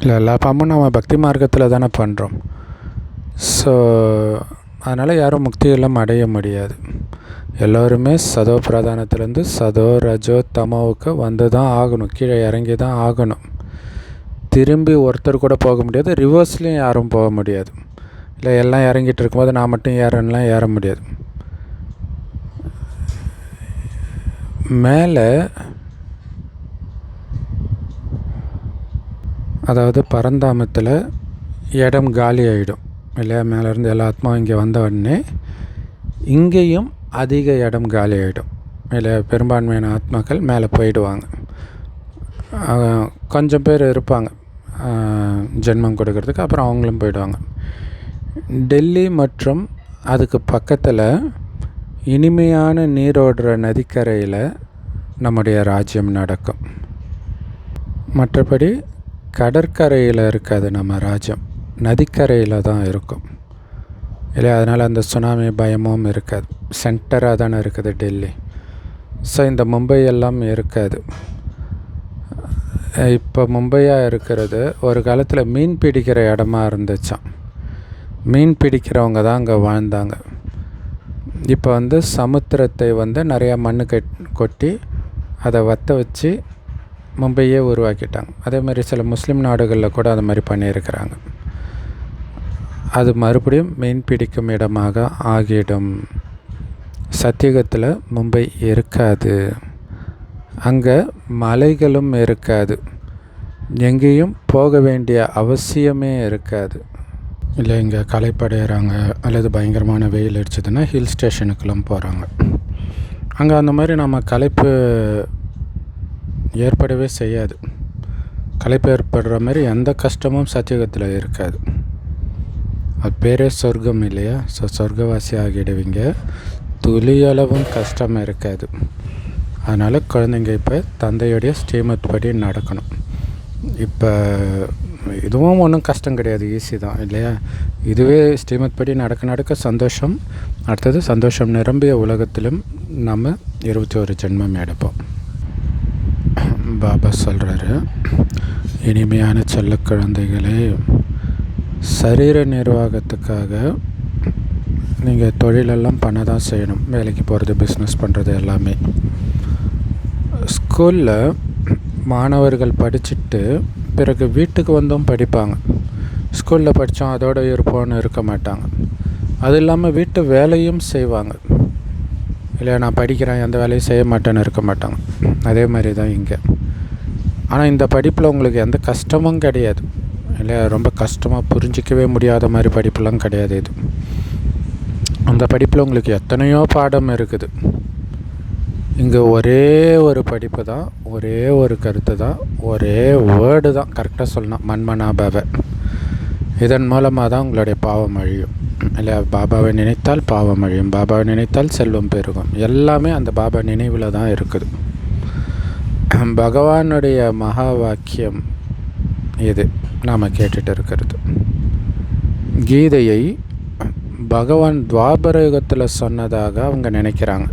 இல்லை, எல்லா பாவமும் நம்ம பக்தி மார்க்கத்தில் தானே பண்ணுறோம். ஸோ அதனால் யாரும் முக்தியெல்லாம் அடைய முடியாது. எல்லோருமே சதோ பிரதானத்துலேருந்து சதோ ரஜோ தமோவுக்கு வந்து தான் ஆகணும், கீழே இறங்கி தான் ஆகணும். திரும்பி ஒருத்தர் கூட போக முடியாது, ரிவர்ஸ்லேயும் யாரும் போக முடியாது. இல்லை, எல்லாம் இறங்கிட்டு இருக்கும்போது நான் மட்டும் ஏற முடியாது. மேலே அதாவது பரந்தாமத்தில் இடம் காலி ஆகிடும் இல்லையா? மேலேருந்து எல்லா ஆத்மாவும் இங்கே வந்த உடனே இங்கேயும் அதிக இடம் காலி ஆகிடும் இல்லை? பெரும்பான்மையான ஆத்மாக்கள் மேலே போயிடுவாங்க. கொஞ்சம் பேர் இருப்பாங்க ஜென்மம் கொடுக்கறதுக்கு, அப்புறம் அவங்களும் போயிடுவாங்க. டெல்லி மற்றும் அதுக்கு பக்கத்தில் இனிமையான நீரோடுற நதிக்கரையில் நம்முடைய ராஜ்யம் நடக்கும். மற்றபடி கடற்கரையில் இருக்காது நம்ம ராஜ்யம், நதிக்கரையில் தான் இருக்கும் இல்லையா? அதனால் அந்த சுனாமி பயமும் இருக்காது. சென்டராக தானே இருக்குது டெல்லி. ஸோ இந்த மும்பை எல்லாம் இருக்காது. இப்போ மும்பையாக இருக்கிறது ஒரு காலத்தில் மீன் பிடிக்கிற இடமா இருந்துச்சாம். மீன் பிடிக்கிறவங்க தான் அங்கே வாழ்ந்தாங்க. இப்போ சமுத்திரத்தை நிறையா மண் கொட்டி அதை வற்ற வச்சு மும்பையே உருவாக்கிட்டாங்க. அதே மாதிரி சில முஸ்லீம் நாடுகளில் கூட அது மாதிரி பண்ணியிருக்கிறாங்க. அது மறுபடியும் மீன் பிடிக்கும் இடமாக ஆகிடும். சத்தியுகத்தில் மும்பை இருக்காது. அங்கே மலைகளும் இருக்காது. எங்கேயும் போக வேண்டிய அவசியமே இருக்காது. இல்லை இங்கே களைப்படைகிறாங்க அல்லது பயங்கரமான வெயில் அடிச்சதுன்னா ஹில் ஸ்டேஷனுக்கெல்லாம் போகிறாங்க. அங்கே அந்த மாதிரி நம்ம களைப்பு ஏற்படவே செய்யாது. களைப்பு ஏற்படுற மாதிரி எந்த கஷ்டமும் சத்தியுகத்தில் இருக்காது. அது பேரே சொர்க்கம் இல்லையா? ஸோ சொர்க்கவாசி ஆகிடுவீங்க. துளியளவும் கஷ்டம் இருக்காது. அதனால் குழந்தைங்க இப்போ தந்தையுடைய ஸ்ரீமத் படி நடக்கணும். இப்போ இதுவும் ஒன்றும் கஷ்டம் கிடையாது, ஈஸி தான் இல்லையா? இதுவே ஸ்ரீமத் படி நடக்க சந்தோஷம். அடுத்தது சந்தோஷம் நிரம்பிய உலகத்திலும் நம்ம 21 ஜென்மம் எடுப்போம். பாபா சொல்கிறாரு, இனிமையான செல்ல குழந்தைகளே, சரீர நிர்வாகத்துக்காக நீங்கள் தொழிலெல்லாம் பண்ண தான் செய்யணும். வேலைக்கு போகிறது, பிஸ்னஸ் பண்ணுறது எல்லாமே. ஸ்கூலில் மாணவர்கள் படிச்சுட்டு பிறகு வீட்டுக்கு வந்தும் படிப்பாங்க. ஸ்கூலில் படித்தோம் அதோட இருப்போன்னு இருக்க மாட்டாங்க. அது இல்லாமல் வீட்டு வேலையும் செய்வாங்க இல்லையா? நான் படிக்கிறேன், எந்த வேலையும் செய்ய மாட்டேன்னு இருக்க மாட்டாங்க. அதே மாதிரி தான் இங்கே. ஆனால் இந்த படிப்பில் உங்களுக்கு எந்த கஷ்டமும் கிடையாது இல்லையா? ரொம்ப கஷ்டமாக புரிஞ்சிக்கவே முடியாத மாதிரி படிப்புலாம் கிடையாது. இது அந்த படிப்பில் உங்களுக்கு எத்தனையோ பாடம் இருக்குது. இங்கே ஒரே ஒரு படிப்பு தான், ஒரே ஒரு கருத்து தான், ஒரே வேர்டு தான். கரெக்டாக சொல்லணும், மன்மனாபாவை. இதன் மூலமாக தான் உங்களுடைய பாவம் அழியும் இல்லையா? பாபாவை நினைத்தால் பாவம் அழியும், பாபாவை நினைத்தால் செல்வம் பெருகும். எல்லாமே அந்த பாபா நினைவில் தான் இருக்குது. பகவானுடைய மகா வாக்கியம் இது நாம் கேட்டுட்டு இருக்கிறது. கீதையை பகவான் துவாபர யுகத்தில் சொன்னதாக அவங்க நினைக்கிறாங்க.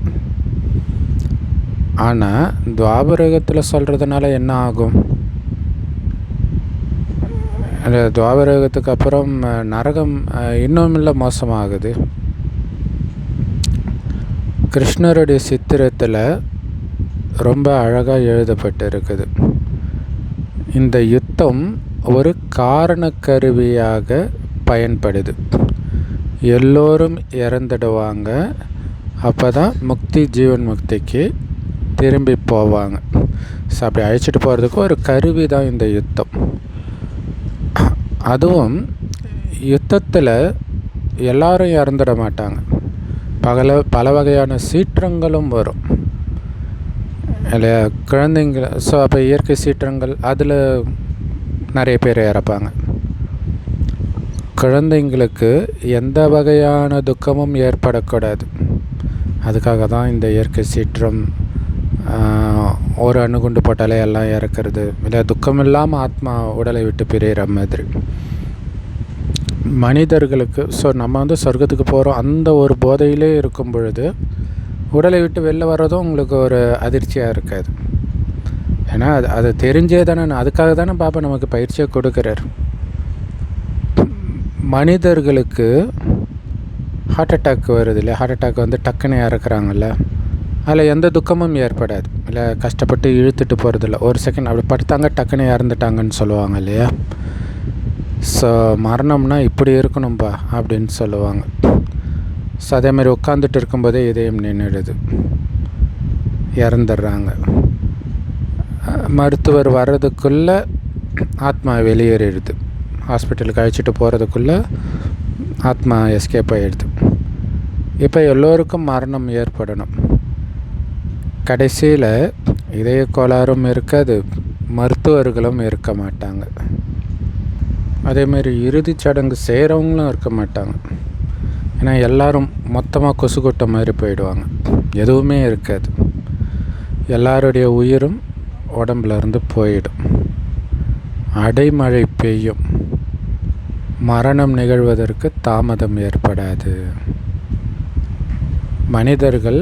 ஆனால் துவாபரயுகத்தில் சொல்கிறதுனால என்ன ஆகும்? துவாபரயுகத்துக்கு அப்புறம் நரகம் இன்னும் இல்லை மோசமாகுது. கிருஷ்ணருடைய சித்திரத்தில் ரொம்ப அழகாக எழுதப்பட்டு இருக்குது. இந்த யுத்தம் ஒரு காரண கருவியாக பயன்படுது. எல்லோரும் இறந்துடுவாங்க. அப்போ தான் முக்தி, ஜீவன் முக்திக்கு திரும்பி போவாங்க. ஸோ அப்படி அழைச்சிட்டு போகிறதுக்கு ஒரு கருவி தான் இந்த யுத்தம். அதுவும் யுத்தத்தில் எல்லாரும் இறந்துட மாட்டாங்க. பல வகையான சீற்றங்களும் வரும் இல்லையா? குழந்தைங்க. ஸோ அப்போ இயற்கை சீற்றங்கள், அதில் நிறைய பேர் இறப்பாங்க. குழந்தைங்களுக்கு எந்த வகையான துக்கமும் ஏற்படக்கூடாது. அதுக்காக தான் இந்த இயற்கை சீற்றம். ஒரு அணுகுண்டு போட்டாலே எல்லாம் இறக்கிறது இல்லை, துக்கம் இல்லாமல் ஆத்மா உடலை விட்டு பிரிகிற மாதிரி. மனிதர்களுக்கு நம்ம சொர்க்கத்துக்கு போகிறோம் அந்த ஒரு போதையிலே இருக்கும் பொழுது உடலை விட்டு வெளில வர்றதும் உங்களுக்கு ஒரு அதிர்ச்சியாக இருக்காது. ஏன்னா அது தெரிஞ்சே தானே, அதுக்காக தானே பாப்பா நமக்கு பயிற்சியை கொடுக்குறார். மனிதர்களுக்கு ஹார்ட் அட்டாக் வருது இல்லையா? ஹார்ட் அட்டாக் டக்குன்னு இறக்குறாங்கல்ல, அதில் எந்த துக்கமும் ஏற்படாது இல்லை, கஷ்டப்பட்டு இழுத்துட்டு போகிறதில்ல. ஒரு செகண்ட் அப்படி படுத்தாங்க, டக்குன்னு இறந்துட்டாங்கன்னு சொல்லுவாங்க இல்லையா? ஸோ மரணம்னா இப்படி இருக்கணும்பா அப்படின்னு சொல்லுவாங்க. ஸோ அதேமாதிரி உட்காந்துட்டு இருக்கும்போதே இதயம் நின்றுடுது, இறந்துடுறாங்க. மருத்துவர் வர்றதுக்குள்ளே ஆத்மா வெளியேறிடுது. ஹாஸ்பிட்டலுக்கு அழைச்சிட்டு போகிறதுக்குள்ளே ஆத்மா எஸ்கேப் ஆகிடுது. இப்போ எல்லோருக்கும் மரணம் ஏற்படணும். கடைசியில் இதய கோளாறும் இருக்காது, மருத்துவர்களும் இருக்க மாட்டாங்க. அதேமாரி இறுதிச் சடங்கு செய்கிறவங்களும் இருக்க மாட்டாங்க. ஏன்னா எல்லோரும் மொத்தமாக கொசு கொட்ட மாதிரி போயிடுவாங்க. எதுவுமே இருக்காது. எல்லாருடைய உயிரும் உடம்புலேருந்து போயிடும். அடைமழை பெய்யும். மரணம் நிகழ்வதற்கு தாமதம் ஏற்படாது. மனிதர்கள்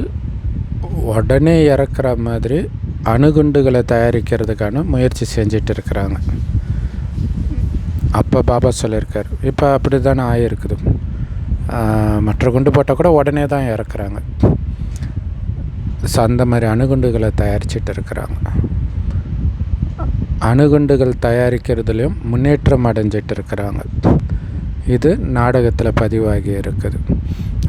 உடனே இறக்குற மாதிரி அணுகுண்டுகளை தயாரிக்கிறதுக்கான முயற்சி செஞ்சிட்டு இருக்கிறாங்க. அப்போ பாபா சொல்லியிருக்கார், இப்போ அப்படி தானே ஆகிருக்குது. மற்ற குண்டு போட்டால் கூட உடனே தான் இறக்குறாங்க. ஸோ அந்த மாதிரி அணுகுண்டுகளை தயாரிச்சிட்டு இருக்கிறாங்க. அணுகுண்டுகள் தயாரிக்கிறதுலையும் முன்னேற்றம் அடைஞ்சிட்டு இருக்கிறாங்க. இது நாடகத்தில் பதிவாகி இருக்குது.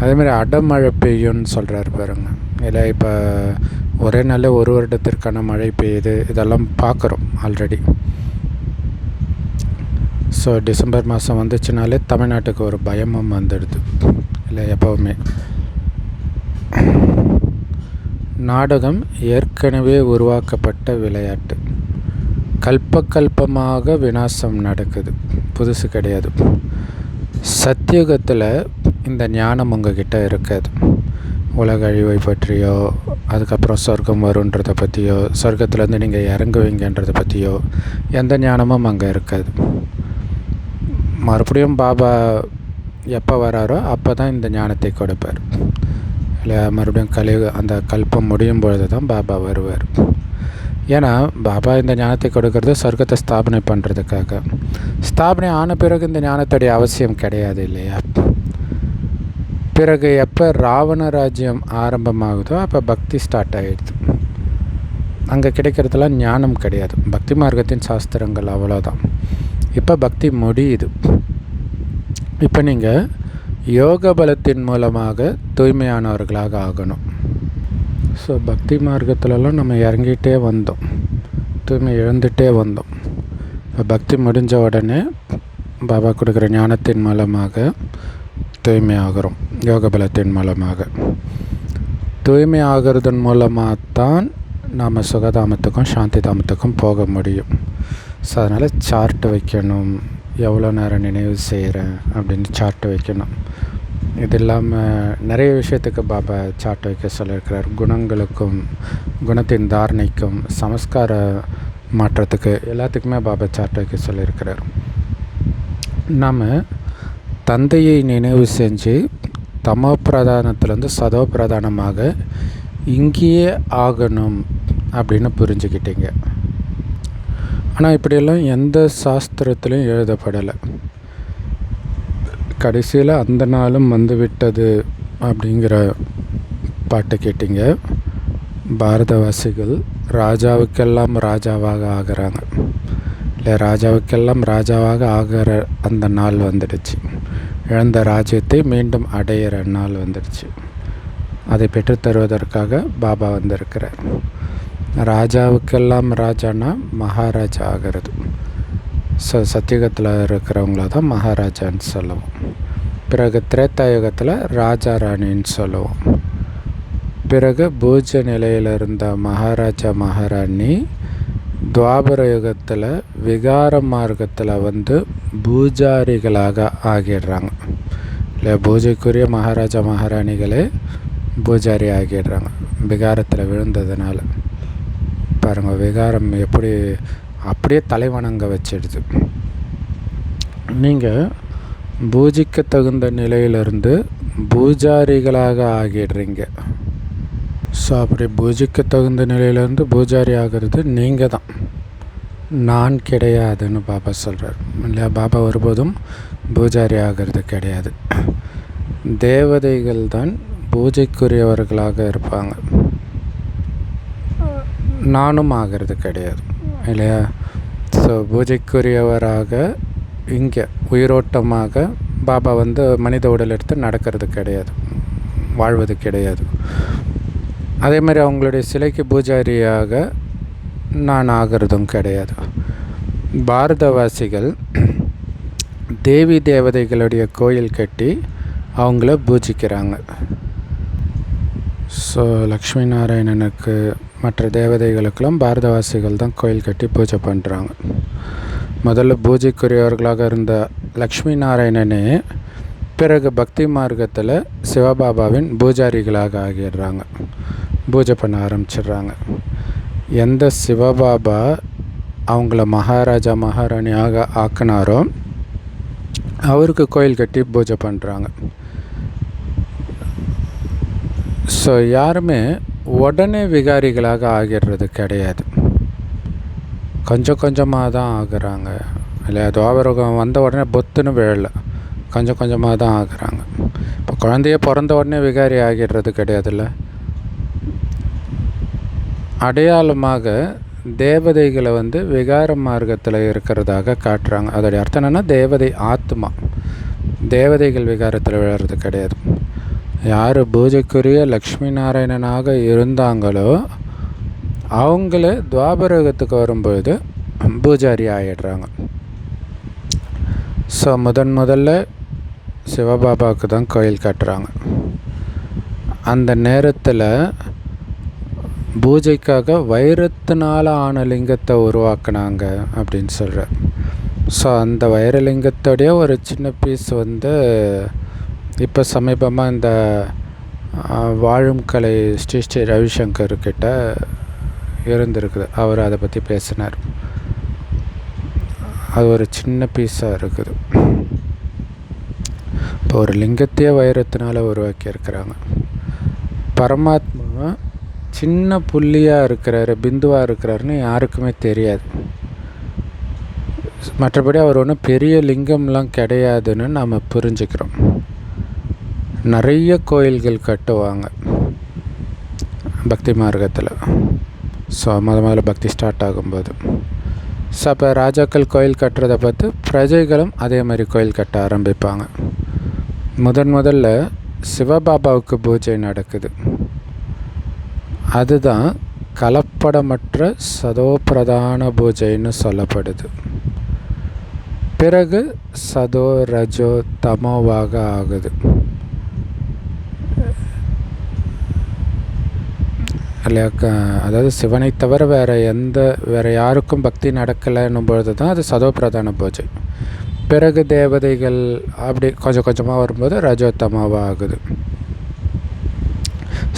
அதேமாதிரி அடமழை பெய்யும்னு சொல்கிறாரு பாருங்க. இல்லை இப்போ ஒரே நாள் ஒரு வருடத்திற்கான மழை பெய்யுது, இதெல்லாம் பார்க்குறோம் ஆல்ரெடி. ஸோ டிசம்பர் மாதம் வந்துச்சுனாலே தமிழ்நாட்டுக்கு ஒரு பயமும் வந்துடுது இல்லை எப்போவுமே. நாடகம் ஏற்கனவே உருவாக்கப்பட்ட விளையாட்டு. கல்பமாக விநாசம் நடக்குது, புதுசு கிடையாது. சத்தியுகத்தில் இந்த ஞானம் உங்ககிட்ட இருக்காது. உலக அழிவை பற்றியோ, அதுக்கப்புறம் சொர்க்கம் வருன்றதை பற்றியோ, சொர்க்கத்துலேருந்து நீங்கள் இறங்குவீங்கன்றதை பற்றியோ எந்த ஞானமும் அங்கே இருக்காது. மறுபடியும் பாபா எப்போ வராரோ அப்போ தான் இந்த ஞானத்தை கொடுப்பார் இல்லை. மறுபடியும் அந்த கல்பம் முடியும் பொழுது தான் பாபா வருவார். ஏன்னா பாபா இந்த ஞானத்தை கொடுக்கறது சொர்க்கத்தை ஸ்தாபனை பண்ணுறதுக்காக. ஸ்தாபனை ஆன பிறகு இந்த ஞானத்துடைய அவசியம் கிடையாது இல்லையா. பிறகு எப்போ ராவண ராஜ்யம் ஆரம்பமாகுதோ அப்போ பக்தி ஸ்டார்ட் ஆகிடுது. அங்கே கிடைக்கிறதுலாம் ஞானம் கிடையாது, பக்தி மார்க்கத்தின் சாஸ்திரங்கள் அவ்வளோதான். இப்போ பக்தி முடியுது. இப்போ நீங்கள் யோக பலத்தின் மூலமாக தூய்மையானவர்களாக ஆகணும். ஸோ பக்தி மார்க்கத்திலலாம் நம்ம இறங்கிட்டே வந்தோம், தூய்மை இழந்துகிட்டே வந்தோம். இப்போ பக்தி முடிஞ்ச உடனே பாபா கொடுக்குற ஞானத்தின் மூலமாக தூய்மை ஆகிறோம். யோக பலத்தின் மூலமாக தூய்மை ஆகிறதன் மூலமாக தான் நாம் சுகதாமத்துக்கும் சாந்தி தாமத்துக்கும் போக முடியும். ஸோ அதனால் சார்ட்டு வைக்கணும், எவ்வளோ நேரம் நினைவு செய்கிறேன் அப்படின்னு சார்ட்டு வைக்கணும். இது இல்லாமல் நிறைய விஷயத்துக்கு பாபா சார்ட் வைக்க சொல்லியிருக்கிறார். குணங்களுக்கும், குணத்தின் தாரணைக்கும், சமஸ்கார மாற்றத்துக்கு, எல்லாத்துக்குமே பாபா சார்ட் வைக்க சொல்லியிருக்கிறார். நாம் தந்தையை நினைவு செஞ்சு தமோ பிரதானத்திலேருந்து சதோ பிரதானமாக இங்கேயே ஆகணும் அப்படின்னு புரிஞ்சுக்கிட்டீங்க. ஆனால் இப்படியெல்லாம் எந்த சாஸ்திரத்திலையும் எழுதப்படலை. கடைசியில் அந்த நாளும் வந்துவிட்டது அப்படிங்கிற பாட்டு கேட்டிங்க. பாரதவாசிகள் ராஜாவுக்கெல்லாம் ராஜாவாக ஆகிறாங்க இல்லை, ராஜாவுக்கெல்லாம் ராஜாவாக ஆகிற அந்த நாள் வந்துடுச்சு. இழந்த ராஜ்யத்தை மீண்டும் அடையிற நாள் வந்துடுச்சு. அதை பெற்றுத்தருவதற்காக பாபா வந்திருக்கிறார். ராஜாவுக்கெல்லாம் ராஜானா மகாராஜா ஆகிறது. ஸோ சத்தியுகத்தில் இருக்கிறவங்கள தான் மகாராஜான்னு சொல்லுவோம். பிறகு திரேதாயுகத்தில் ராஜா ராணின்னு சொல்லுவோம். பிறகு பூஜ நிலையில் இருந்த மகாராஜா மகாராணி துவாபர யுகத்தில் விகார மார்க்கத்தில் வந்து பூஜாரிகளாக ஆகிடுறாங்க இல்லை. பூஜைக்குரிய மகாராஜா மகாராணிகளே பூஜாரி ஆகிடுறாங்க விகாரத்தில் விழுந்ததுனால. பாருங்கள், விகாரம் எப்படி அப்படியே தலைவணங்க வச்சிடுது. நீங்கள் பூஜிக்க தகுந்த நிலையிலிருந்து பூஜாரிகளாக ஆகிடுறீங்க. ஸோ அப்படி பூஜிக்க தகுந்த நிலையிலேருந்து பூஜாரி ஆகிறது நீங்கள் தான், நான் கிடையாதுன்னு பாபா சொல்கிறார் இல்லையா. பாபா ஒருபோதும் பூஜாரி ஆகிறது கிடையாது. தேவதைகள் தான் பூஜைக்குரியவர்களாக இருப்பாங்க, நானும் ஆகிறது கிடையாது இல்லையா. ஸோ பூஜைக்குரியவராக இங்கே உயிரோட்டமாக பாபா வந்து மனித உடல் எடுத்து நடக்கிறது கிடையாது, வாழ்வது கிடையாது. அதே மாதிரி அவங்களுடைய சிலைக்கு பூஜாரியாக நான் ஆகிறதும் கிடையாது. பாரதவாசிகள் தேவி தேவதைகளுடைய கோயில் கட்டி அவங்கள பூஜிக்கிறாங்க. ஸோ லக்ஷ்மி நாராயணனுக்கு மற்ற தேவதைகளுக்கெல்லாம் பாரதவாசிகள் தான் கோயில் கட்டி பூஜை பண்ணுறாங்க. முதல்ல பூஜைக்குரியவர்களாக இருந்த லக்ஷ்மி நாராயணனே பிறகு பக்தி மார்க்கத்தில் சிவபாபாவின் பூஜாரிகளாக ஆகிடுறாங்க, பூஜை பண்ண ஆரம்பிச்சிடுறாங்க. எந்த சிவபாபா அவங்கள மகாராஜா மகாராணியாக ஆக்கினாரோ அவருக்கு கோயில் கட்டி பூஜை பண்ணுறாங்க. ஸோ யாருமே உடனே விகாரிகளாக ஆகிடுறது கிடையாது, கொஞ்சம் கொஞ்சமாக தான் ஆகுறாங்க இல்லையா. துவாபரகம் வந்த உடனே பொத்துன்னு விழலை, கொஞ்சம் கொஞ்சமாக தான் ஆகுறாங்க. இப்போ குழந்தைய பிறந்த உடனே விகாரி ஆகிடுறது கிடையாதுல்ல. அடையாளமாக தேவதைகளை விகார மார்க்கத்தில் இருக்கிறதாக காட்டுறாங்க. அதோடைய அர்த்தம் என்னென்னா, தேவதை ஆத்மா, தேவதைகள் விகாரத்தில் விழுறது கிடையாது. யார் பூஜைக்குரிய லக்ஷ்மி நாராயணனாக இருந்தாங்களோ அவங்கள துவாபரகத்துக்கு வரும்பொழுது பூஜாரி ஆகிடுறாங்க. ஸோ முதல்ல சிவபாபாவுக்கு தான் கோயில் கட்டுறாங்க. அந்த நேரத்தில் பூஜைக்காக வைரத்தினால் ஆன லிங்கத்தை உருவாக்குனாங்க அப்படின்னு சொல்கிறார். ஸோ அந்த வைரலிங்கத்தோடைய ஒரு சின்ன பீஸ் இப்போ சமீபமாக இந்த வாழும் கலை ஸ்ரீ ரவிசங்கர் கிட்ட இருந்திருக்குது. அவர் அதை பற்றி பேசினார். அது ஒரு சின்ன பீஸாக இருக்குது. இப்போ ஒரு லிங்கத்தையே வைரத்தினால் உருவாக்கியிருக்கிறாங்க. பரமாத்மா சின்ன புள்ளியாக இருக்கிறாரு, பிந்துவாக இருக்கிறாருன்னு யாருக்குமே தெரியாது. மற்றபடி அவர் ஒன்றும் பெரிய லிங்கம்லாம் கிடையாதுன்னு நாம் புரிஞ்சுக்கிறோம். நிறைய கோயில்கள் கட்டுவாங்க பக்தி மார்க்கத்தில். ஸோ முதல்ல பக்தி ஸ்டார்ட் ஆகும்போது ஸோ அப்போ ராஜாக்கள் கோயில் கட்டுறதை பார்த்து பிரஜைகளும் அதே மாதிரி கோயில் கட்ட ஆரம்பிப்பாங்க. முதல்ல சிவபாபாவுக்கு பூஜை நடக்குது. அதுதான் கலப்படமற்ற சதோபிரதான பூஜைன்னு சொல்லப்படுது. பிறகு சதோ ரஜோ தமோவாக ஆகுது. அதாவது சிவனை தவிர வேறு யாருக்கும் பக்தி நடக்கலைன்னும் பொழுது தான் அது சதோபிரதான பூஜை. பிறகு தேவதைகள் அப்படி கொஞ்சம் கொஞ்சமாக வரும்போது ரஜோத்தமாவாக ஆகுது.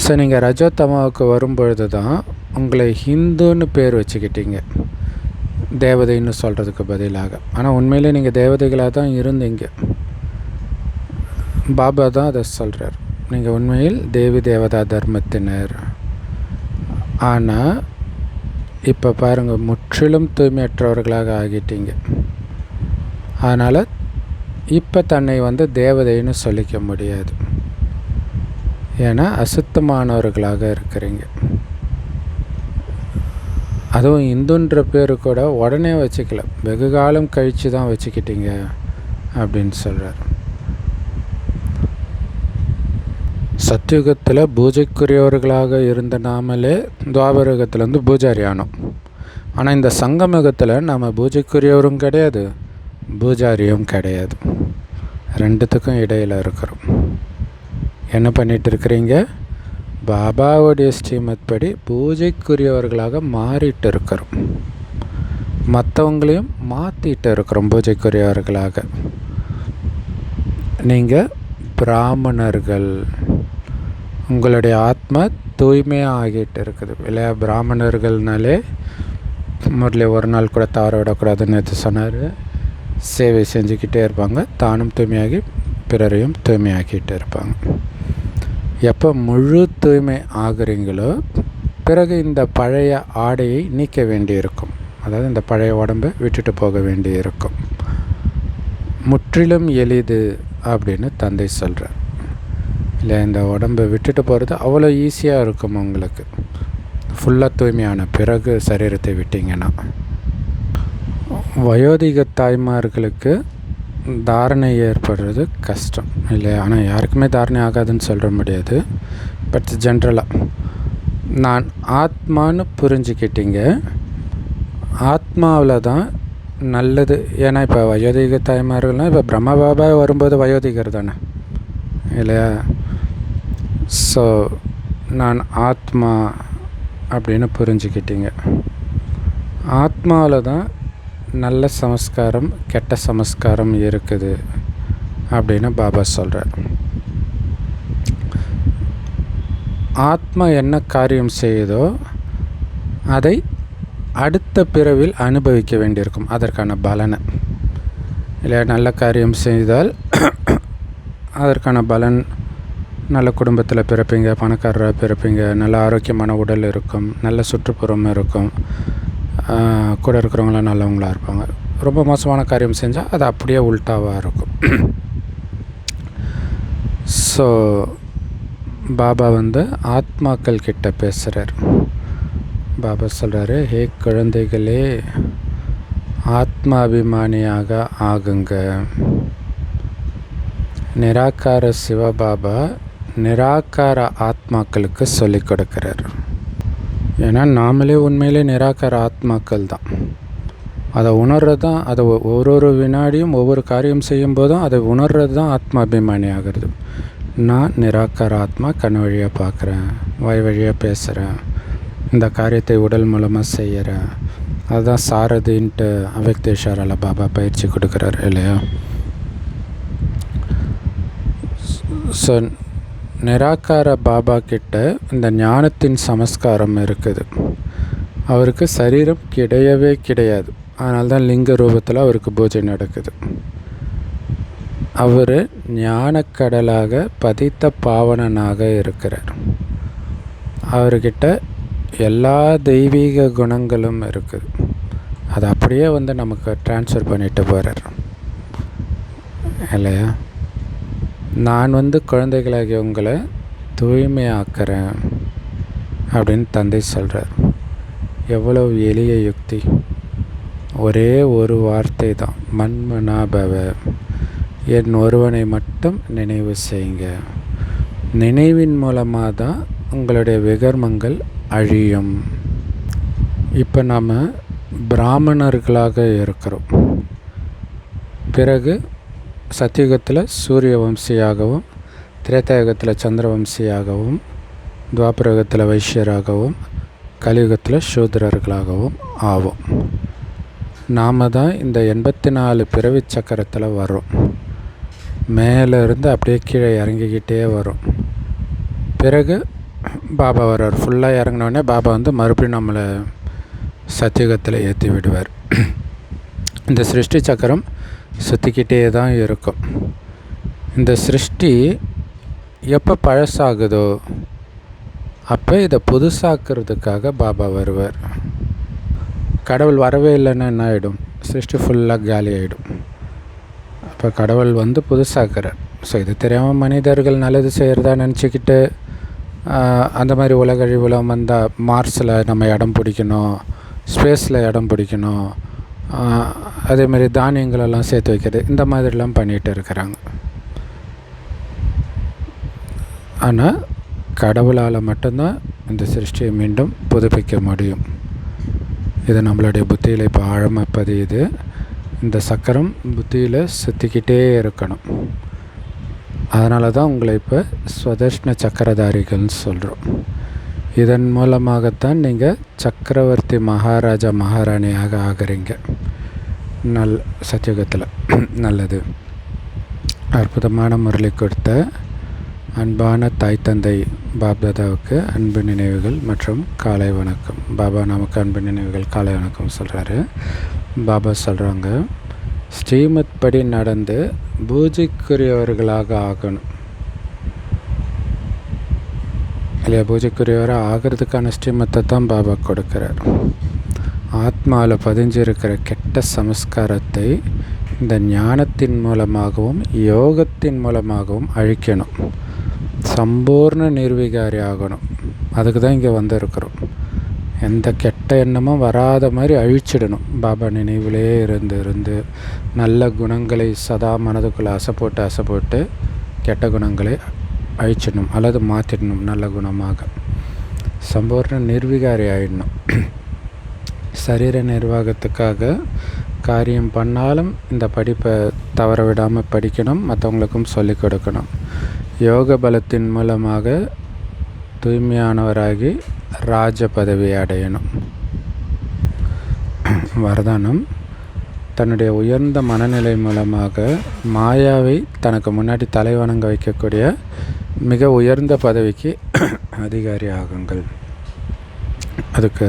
ஸோ நீங்கள் ரஜோத்தமாவுக்கு வரும்பொழுது தான் உங்களை ஹிந்துன்னு பேர் வச்சுக்கிட்டீங்க, தேவதைன்னு சொல்கிறதுக்கு பதிலாக. ஆனால் உண்மையிலே நீங்கள் தேவதைகளாக தான் இருந்தீங்க. பாபா தான் அதை சொல்கிறார், நீங்கள் உண்மையில் தேவி தேவதா தர்மத்தினர். ஆனால் இப்போ பாருங்கள், முற்றிலும் தூய்மையற்றவர்களாக ஆகிட்டீங்க. அதனால் இப்போ தன்னை தேவதைன்னு சொல்லிக்க முடியாது. ஏன்னா அசுத்தமானவர்களாக இருக்கிறீங்க. அதுவும் இந்துன்ற பேர் கூட உடனே வச்சுக்கல, வெகு காலம் கழித்து தான் வச்சுக்கிட்டீங்க அப்படின்னு சொல்கிறார். சத்யுகத்தில் பூஜைக்குரியவர்களாக இருந்த நாமளே துவாபரகத்தில் பூஜாரி ஆனோம். ஆனால் இந்த சங்கமயுகத்தில் நாம் பூஜைக்குரியவரும் கிடையாது, பூஜாரியும் கிடையாது, ரெண்டுத்துக்கும் இடையில் இருக்கிறோம். என்ன பண்ணிகிட்டு இருக்கிறீங்க? பாபாவுடைய ஸ்ரீமத் படி பூஜைக்குரியவர்களாக மாறிட்டு இருக்கிறோம், மற்றவங்களையும் மாற்றிட்டு இருக்கிறோம் பூஜைக்குரியவர்களாக. நீங்கள் பிராமணர்கள், உங்களுடைய ஆத்மா தூய்மையாக ஆகிட்டு இருக்குது இல்லையா? பிராமணர்கள்னாலே முரளி ஒரு நாள் கூட தவற விடக்கூடாதுன்னு எடுத்து சொன்னார். சேவை செஞ்சுக்கிட்டே இருப்பாங்க, தானும் தூய்மையாகி பிறரையும் தூய்மையாக்கிட்டு இருப்பாங்க. எப்போ முழு தூய்மை ஆகுறீங்களோ பிறகு இந்த பழைய ஆடையை நீக்க வேண்டியிருக்கும். அதாவது இந்த பழைய உடம்பை விட்டுட்டு போக வேண்டியிருக்கும். முற்றிலும் எளிது அப்படின்னு தந்தை சொல்கிறார் இல்லை? இந்த உடம்பை விட்டுட்டு போகிறது அவ்வளோ ஈஸியாக இருக்கும் உங்களுக்கு, ஃபுல்லாக தூய்மையான பிறகு சரீரத்தை விட்டீங்கன்னா. வயோதிக தாய்மார்களுக்கு தாரணை ஏற்படுறது கஷ்டம் இல்லையா? ஆனால் யாருக்குமே தாரணை ஆகாதுன்னு சொல்ல முடியாது. பட் ஜென்ரலாக நான் ஆத்மான்னு புரிஞ்சுக்கிட்டீங்க, ஆத்மாவில் தான் நல்லது. ஏன்னா இப்போ வயோதிக தாய்மார்கள்னால் இப்போ பிரம்ம பாபா வரும்போது வயோதிகர் தானே இல்லையா? ஸோ நான் ஆத்மா அப்படின்னு புரிஞ்சுக்கிட்டீங்க. ஆத்மாவில் தான் நல்ல சமஸ்காரம் கெட்ட சமஸ்காரம் இருக்குது அப்படின்னு பாபா சொல்கிறார். ஆத்மா என்ன காரியம் செய்யுதோ அதை அடுத்த பிறவில் அனுபவிக்க வேண்டியிருக்கும், அதற்கான பலனை இல்லை? நல்ல காரியம் செய்தால் அதற்கான பலன் நல்ல குடும்பத்தில் பிறப்பீங்க, பணக்காரராக பிறப்பீங்க, நல்ல ஆரோக்கியமான உடல் இருக்கும், நல்ல சுற்றுப்புறம் இருக்கும், கூட இருக்கிறவங்களாம் நல்லவங்களாக இருப்பாங்க. ரொம்ப மோசமான காரியம் செஞ்சால் அது அப்படியே உல்ட்டாவாக இருக்கும். ஸோ பாபா ஆத்மாக்கள் கிட்ட பேசுகிறார். பாபா சொல்கிறாரு, ஹே குழந்தைகளே, ஆத்மாபிமானியாக ஆகுங்க. நிராகார சிவபாபா நிராகார ஆத்மாக்களுக்கு சொல்லிக் கொடுக்குறார். ஏன்னா நாமளே உண்மையிலே நிராகார ஆத்மாக்கள் தான். அதை உணர்றது தான், அதை ஒரு வினாடியும் ஒவ்வொரு காரியம் செய்யும்போதும் அதை உணர்றது தான் ஆத்மாபிமானி ஆகிறது. நான் நிராகார ஆத்மா, கண் வழியாக பார்க்குறேன், வாய் வழியாக பேசுகிறேன், இந்த காரியத்தை உடல் மூலமாக செய்கிறேன். அதுதான் சாரதின்ட்டு அவ்யக்தேஷாரால பாபா பயிற்சி கொடுக்குறார் இல்லையா? ஸோ நிராகார பாபா கிட்ட இந்த ஞானத்தின் சமஸ்காரம் இருக்குது. அவருக்கு சரீரம் கிடையவே கிடையாது. அதனால தான் லிங்க ரூபத்தில் அவருக்கு பூஜை நடக்குது. அவர் ஞானக்கடலாக பதித்த பாவனனாக இருக்கிறார். அவர்கிட்ட எல்லா தெய்வீக குணங்களும் இருக்குது. அதை அப்படியே நமக்கு ட்ரான்ஸ்ஃபர் பண்ணிட்டு போகிறார் இல்லையா? நான் குழந்தைகளாகிய உங்களை தூய்மையாக்குறேன் அப்படின்னு தந்தை சொல்கிறார். எவ்வளவு எளிய யுக்தி! ஒரே ஒரு வார்த்தை தான், மன்மனாபவ, என் ஒருவனை மட்டும் நினைவு செய்யுங்க. நினைவின் மூலமாக தான் உங்களுடைய விகர்மங்கள் அழியும். இப்போ நாம் பிராமணர்களாக இருக்கிறோம். பிறகு சத்தியுகத்தில் சூரிய வம்சியாகவும், திரேதாயுகத்தில் சந்திரவம்சியாகவும், துவாபரயுகத்தில் வைஷ்யராகவும், கலியுகத்தில் சூத்திரர்களாகவும் ஆகும். நாம் தான் இந்த 84 பிறவி சக்கரத்தில் வரோம். மேலே இருந்து அப்படியே கீழே இறங்கிக்கிட்டே வரும். பிறகு பாபா வர்றார். ஃபுல்லாக இறங்கினோடனே பாபா மறுபடியும் நம்மளை சத்தியுகத்தில் ஏற்றி விடுவார். இந்த சிருஷ்டி சக்கரம் சுற்றிக்கிட்டே தான் இருக்கும். இந்த சிருஷ்டி எப்போ பழசாகுதோ அப்போ இதை புதுசாக்குறதுக்காக பாபா வருவார். கடவுள் வரவே இல்லைன்னா என்ன ஆகிடும்? சிருஷ்டி ஃபுல்லாக காலி ஆகிடும். அப்போ கடவுள் புதுசாக்குறார். ஸோ இது தெரியாமல் மனிதர்கள் நல்லது செய்கிறதா நினச்சிக்கிட்டு அந்த மாதிரி உலகழிவில் வந்தால் மார்ஸில் நம்ம இடம் பிடிக்கணும், ஸ்பேஸில் இடம் பிடிக்கணும், அதேமாதிரி தானியங்களெல்லாம் சேர்த்து வைக்கிறது, இந்த மாதிரிலாம் பண்ணிகிட்டு இருக்கிறாங்க. ஆனால் கடவுளால் மட்டும்தான் இந்த சிருஷ்டியை மீண்டும் புதுப்பிக்க முடியும். இது நம்மளுடைய புத்தியில் இப்போ ஆழமாக பதியுது. இந்த சக்கரம் புத்தியில் சுற்றிக்கிட்டே இருக்கணும். அதனால தான் உங்களை இப்போ ஸ்வதர்ஷ்ண சக்கரதாரிகள்னு சொல்கிறோம். இதன் மூலமாகத்தான் நீங்கள் சக்கரவர்த்தி மகாராஜா மகாராணியாக ஆகிறீங்க. சத்தியுகத்தில் நல்லது. அற்புதமான முரளி கொடுத்த அன்பான தாய் தந்தை பாப்தாதாவுக்கு அன்பு நினைவுகள் மற்றும் காலை வணக்கம். பாபா நமக்கு அன்பு நினைவுகள், காலை வணக்கம் சொல்கிறாரு. பாபா சொல்கிறாங்க, ஸ்ரீமத் படி நடந்து பூஜைக்குரியவர்களாக ஆகணும் இல்லையா? பூஜைக்குரியவராக ஆகிறதுக்கான ஸ்ரீமத்தை தான் பாபா கொடுக்குறார். ஆத்மாவில் பதிஞ்சிருக்கிற கெட்ட சமஸ்காரத்தை இந்த ஞானத்தின் மூலமாகவும் யோகத்தின் மூலமாகவும் அழிக்கணும். சம்பூர்ண நிர்விகாரி ஆகணும். அதுக்கு தான் இங்கே வந்திருக்கிறோம். எந்த கெட்ட எண்ணமும் வராத மாதிரி அழிச்சிடணும். பாபா நினைவிலே இருந்து நல்ல குணங்களை சதா மனதுக்குள்ளே அசைப்போட்டு கெட்ட குணங்களை அழிச்சிடணும் அல்லது மாற்றிடணும். நல்ல குணமாக சம்பூர்ண நிர்விகாரி ஆகிடணும். சரீர நிர்வாகத்துக்காக காரியம் பண்ணாலும் இந்த படிப்பை தவற விடாமல் படிக்கணும், மற்றவங்களுக்கும் சொல்லிக் கொடுக்கணும். யோக பலத்தின் மூலமாக தூய்மையானவராகி ராஜ பதவியை அடையணும். வரதானம், தன்னுடைய உயர்ந்த மனநிலை மூலமாக மாயாவை தனக்கு முன்னாடி தலைவணங்க வைக்கக்கூடிய மிக உயர்ந்த பதவிக்கு அதிகாரி ஆகுங்கள். அதுக்கு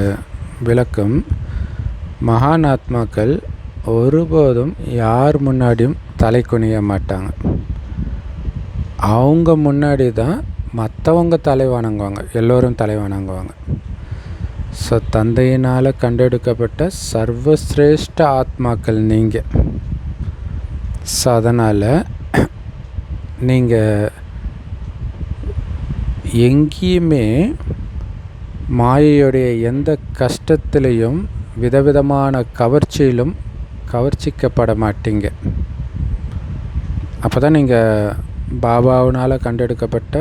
விளக்கம், மகான் ஆத்மாக்கள் ஒருபோதும் யார் முன்னாடியும் தலை குனிய மாட்டாங்க. அவங்க முன்னாடி தான் மற்றவங்க தலை வணங்குவாங்க, எல்லோரும் தலை வணங்குவாங்க. ஸோ தந்தையினால் கண்டெடுக்கப்பட்ட சர்வசிரேஷ்ட ஆத்மாக்கள் நீங்கள். ஸோ அதனால் நீங்கள் எங்கேயுமே மாயையுடைய எந்த கஷ்டத்திலையும் விதவிதமான கவர்ச்சியிலும் கவர்ச்சிக்கப்பட மாட்டீங்க. அப்போ தான் நீங்கள் பாபாவினால் கண்டெடுக்கப்பட்ட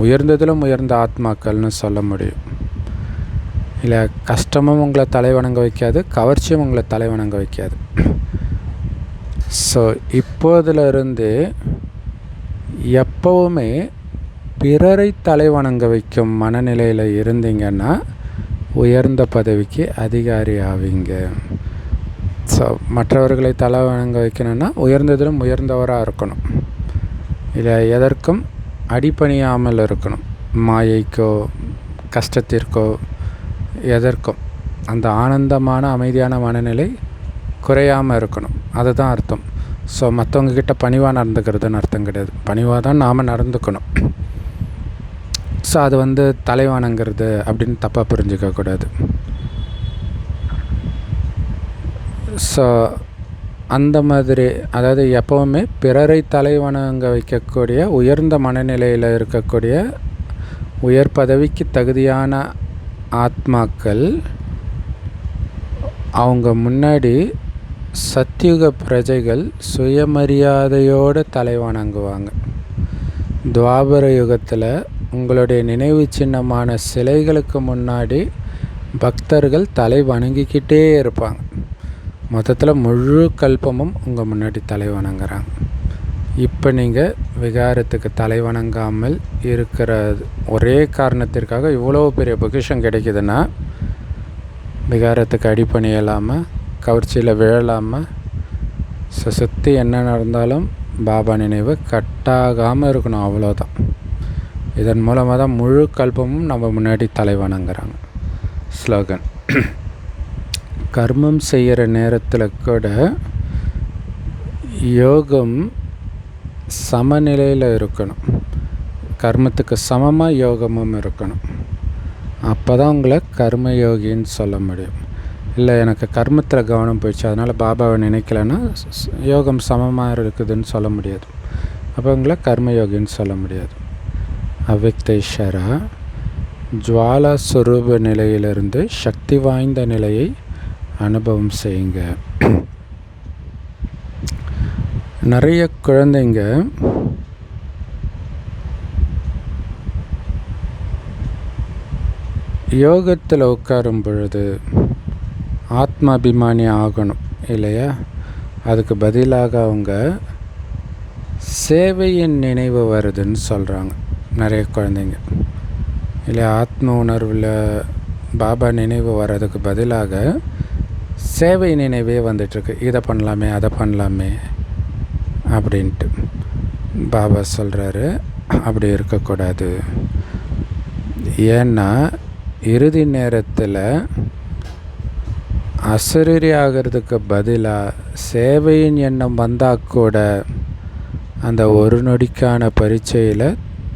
உயர்ந்ததிலும் உயர்ந்த ஆத்மாக்கள்னு சொல்ல முடியும். இல்லை, கஷ்டமும் உங்களை தலை வணங்க வைக்காது, கவர்ச்சியும் உங்களை தலை வணங்க வைக்காது. ஸோ இப்போதிலிருந்து எப்போவுமே பிறரை தலை வணங்க வைக்கும் மனநிலையில் இருந்தீங்கன்னா உயர்ந்த பதவிக்கு அதிகாரி ஆவீங்க. ஸோ மற்றவர்களை தலை வணங்க வைக்கணும்னா உயர்ந்ததிலும் உயர்ந்தவராக இருக்கணும். இல்லை, எதற்கும் அடிபணியாமல் இருக்கணும். மாயைக்கோ கஷ்டத்திற்கோ எதற்கும் அந்த ஆனந்தமான அமைதியான மனநிலை குறையாமல் இருக்கணும். அதுதான் அர்த்தம். ஸோ மற்றவங்கக்கிட்ட பணிவாக நடந்துக்கிறதுன்னு அர்த்தம் கிடையாது. பணிவாக தான் நாம் நடந்துக்கணும். ஸோ அது தலை வணங்குறது அப்படின்னு தப்பாக புரிஞ்சிக்கக்கூடாது. ஸோ அந்த மாதிரி, அதாவது எப்போவுமே பிறரை தலை வணங்க வைக்கக்கூடிய உயர்ந்த மனநிலையில் இருக்கக்கூடிய உயர் பதவிக்கு தகுதியான ஆத்மாக்கள் அவங்க முன்னாடி சத்தியுக பிரஜைகள் சுயமரியாதையோடு தலை வணங்குவாங்க. துவாபர யுகத்தில் உங்களுடைய நினைவு சின்னமான சிலைகளுக்கு முன்னாடி பக்தர்கள் தலை வணங்கிக்கிட்டே இருப்பாங்க. மொத்தத்தில் முழு கல்பமும் உங்கள் முன்னாடி தலை வணங்குறாங்க. இப்போ நீங்கள் விகாரத்துக்கு தலை வணங்காமல் இருக்கிற ஒரே காரணத்திற்காக இவ்வளோ பெரிய பொசிஷன் கிடைக்குதுன்னா, விகாரத்துக்கு அடிப்பணி இல்லாமல் கவர்ச்சியில் விழலாமல் சுற்றி என்ன நடந்தாலும் பாபா நினைவு கட்டாகாமல் இருக்கணும். அவ்வளோதான். இதன் மூலமாக தான் முழு கல்பமும் நம்ம முன்னாடி தலை வணங்குறாங்க. ஸ்லோகன்: கர்மம் செய்கிற நேரத்தில் கூட யோகம் சமநிலையில் இருக்கணும். கர்மத்துக்கு சமமாக யோகமும் இருக்கணும். அப்போ தான் உங்களை கர்மயோகின்னு சொல்ல முடியும். இல்லை, எனக்கு கர்மத்தில் கவனம் போயிடுச்சு, அதனால் பாபாவை நினைக்கலைன்னா யோகம் சமமாக இருக்குதுன்னு சொல்ல முடியாது. அப்போ உங்களை கர்மயோகின்னு சொல்ல முடியாது. அவ்யக்த இஷாரா: ஜுவாலா ஸ்வரூப நிலையிலிருந்து சக்தி வாய்ந்த நிலையை அனுபவம் செய்யுங்க. நிறைய குழந்தைங்க யோகத்தில் உட்காரும் பொழுது ஆத்மாபிமானி ஆகணும் இல்லையா? அதுக்கு பதிலாக அவங்க சேவையின் நினைவு வருதுன்னு சொல்கிறாங்க நிறைய குழந்தைங்க. இல்லை, ஆத்ம உணர்வில் பாபா நினைவு வர்றதுக்கு பதிலாக சேவை நினைவே வந்துட்டுருக்கு. இதை பண்ணலாமே, அதை பண்ணலாமே அப்படின்ட்டு. பாபா சொல்கிறாரு, அப்படி இருக்கக்கூடாது. ஏன்னா இறுதி நேரத்தில் அசரீரி ஆகிறதுக்கு பதிலாக சேவையின் எண்ணம் வந்தால் கூட அந்த ஒரு நொடிக்கான பரீட்சையில்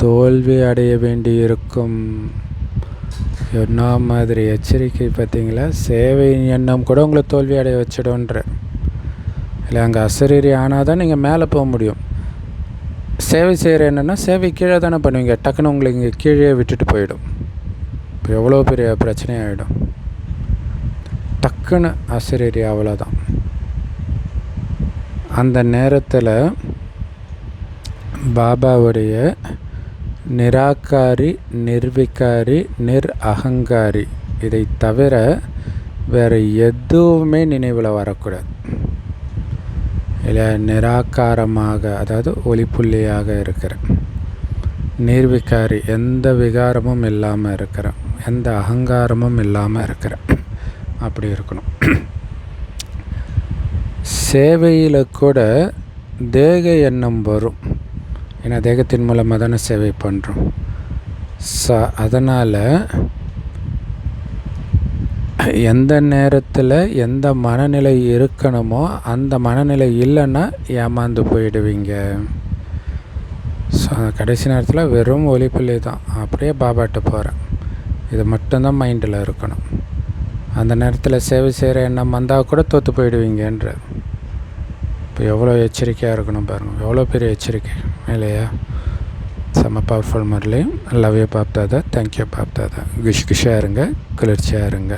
தோல்வி அடைய வேண்டியிருக்கும். என்ன மாதிரி எச்சரிக்கை பார்த்தீங்களா? சேவையின் எண்ணம் கூட உங்களை தோல்வி அடைய வச்சிடும்ன்ற. இல்லை, அங்கே அசரீரி ஆனால் தான் நீங்கள் மேலே போக முடியும். சேவை செய்கிற என்னென்னா சேவை கீழே தானே பண்ணுவீங்க. டக்குன்னு உங்களை இங்கே கீழே விட்டுட்டு போயிடும். இப்போ எவ்வளோ பெரிய பிரச்சனையாகிடும். டக்குன்னு அசரீரி, அவ்வளோதான். அந்த நேரத்தில் பாபாவுடைய நிராகாரி, நிர்விகாரி, அகங்காரி இதை தவிர வேறு எதுவுமே நினைவில் வரக்கூடாது. இல்லை, நிராகாரமாக, அதாவது ஒளிப்புள்ளியாக இருக்கிற, நிர்விகாரி, எந்த விகாரமும் இல்லாமல் இருக்கிற, எந்த அகங்காரமும் இல்லாமல் இருக்கிற, அப்படி இருக்கணும். சேவையில் கூட தேக எண்ணம் வரும். ஏன்னா தேகத்தின் மூலமாக தானே சேவை பண்ணுறோம். அதனால் எந்த நேரத்தில் எந்த மனநிலை இருக்கணுமோ அந்த மனநிலை இல்லைன்னா ஏமாந்து போயிடுவீங்க. ஸோ கடைசி நேரத்தில் வெறும் ஒலிப்பிள்ளை தான், அப்படியே பாபாட்ட போகிறேன், இது மட்டும்தான் மைண்டில் இருக்கணும். அந்த நேரத்தில் சேவை செய்கிற எண்ணம் வந்தால் கூட தோற்று போயிடுவீங்கன்ற. இப்போ எவ்வளோ எச்சரிக்கையாக இருக்கணும் பாருங்கள், எவ்வளோ பெரிய எச்சரிக்கை இல்லையா? செம்ம powerful Murli. Love you Bapdada. Thank you Bapdada. குஷ் குஷாக இருங்க, குளிர்ச்சியாக இருங்க.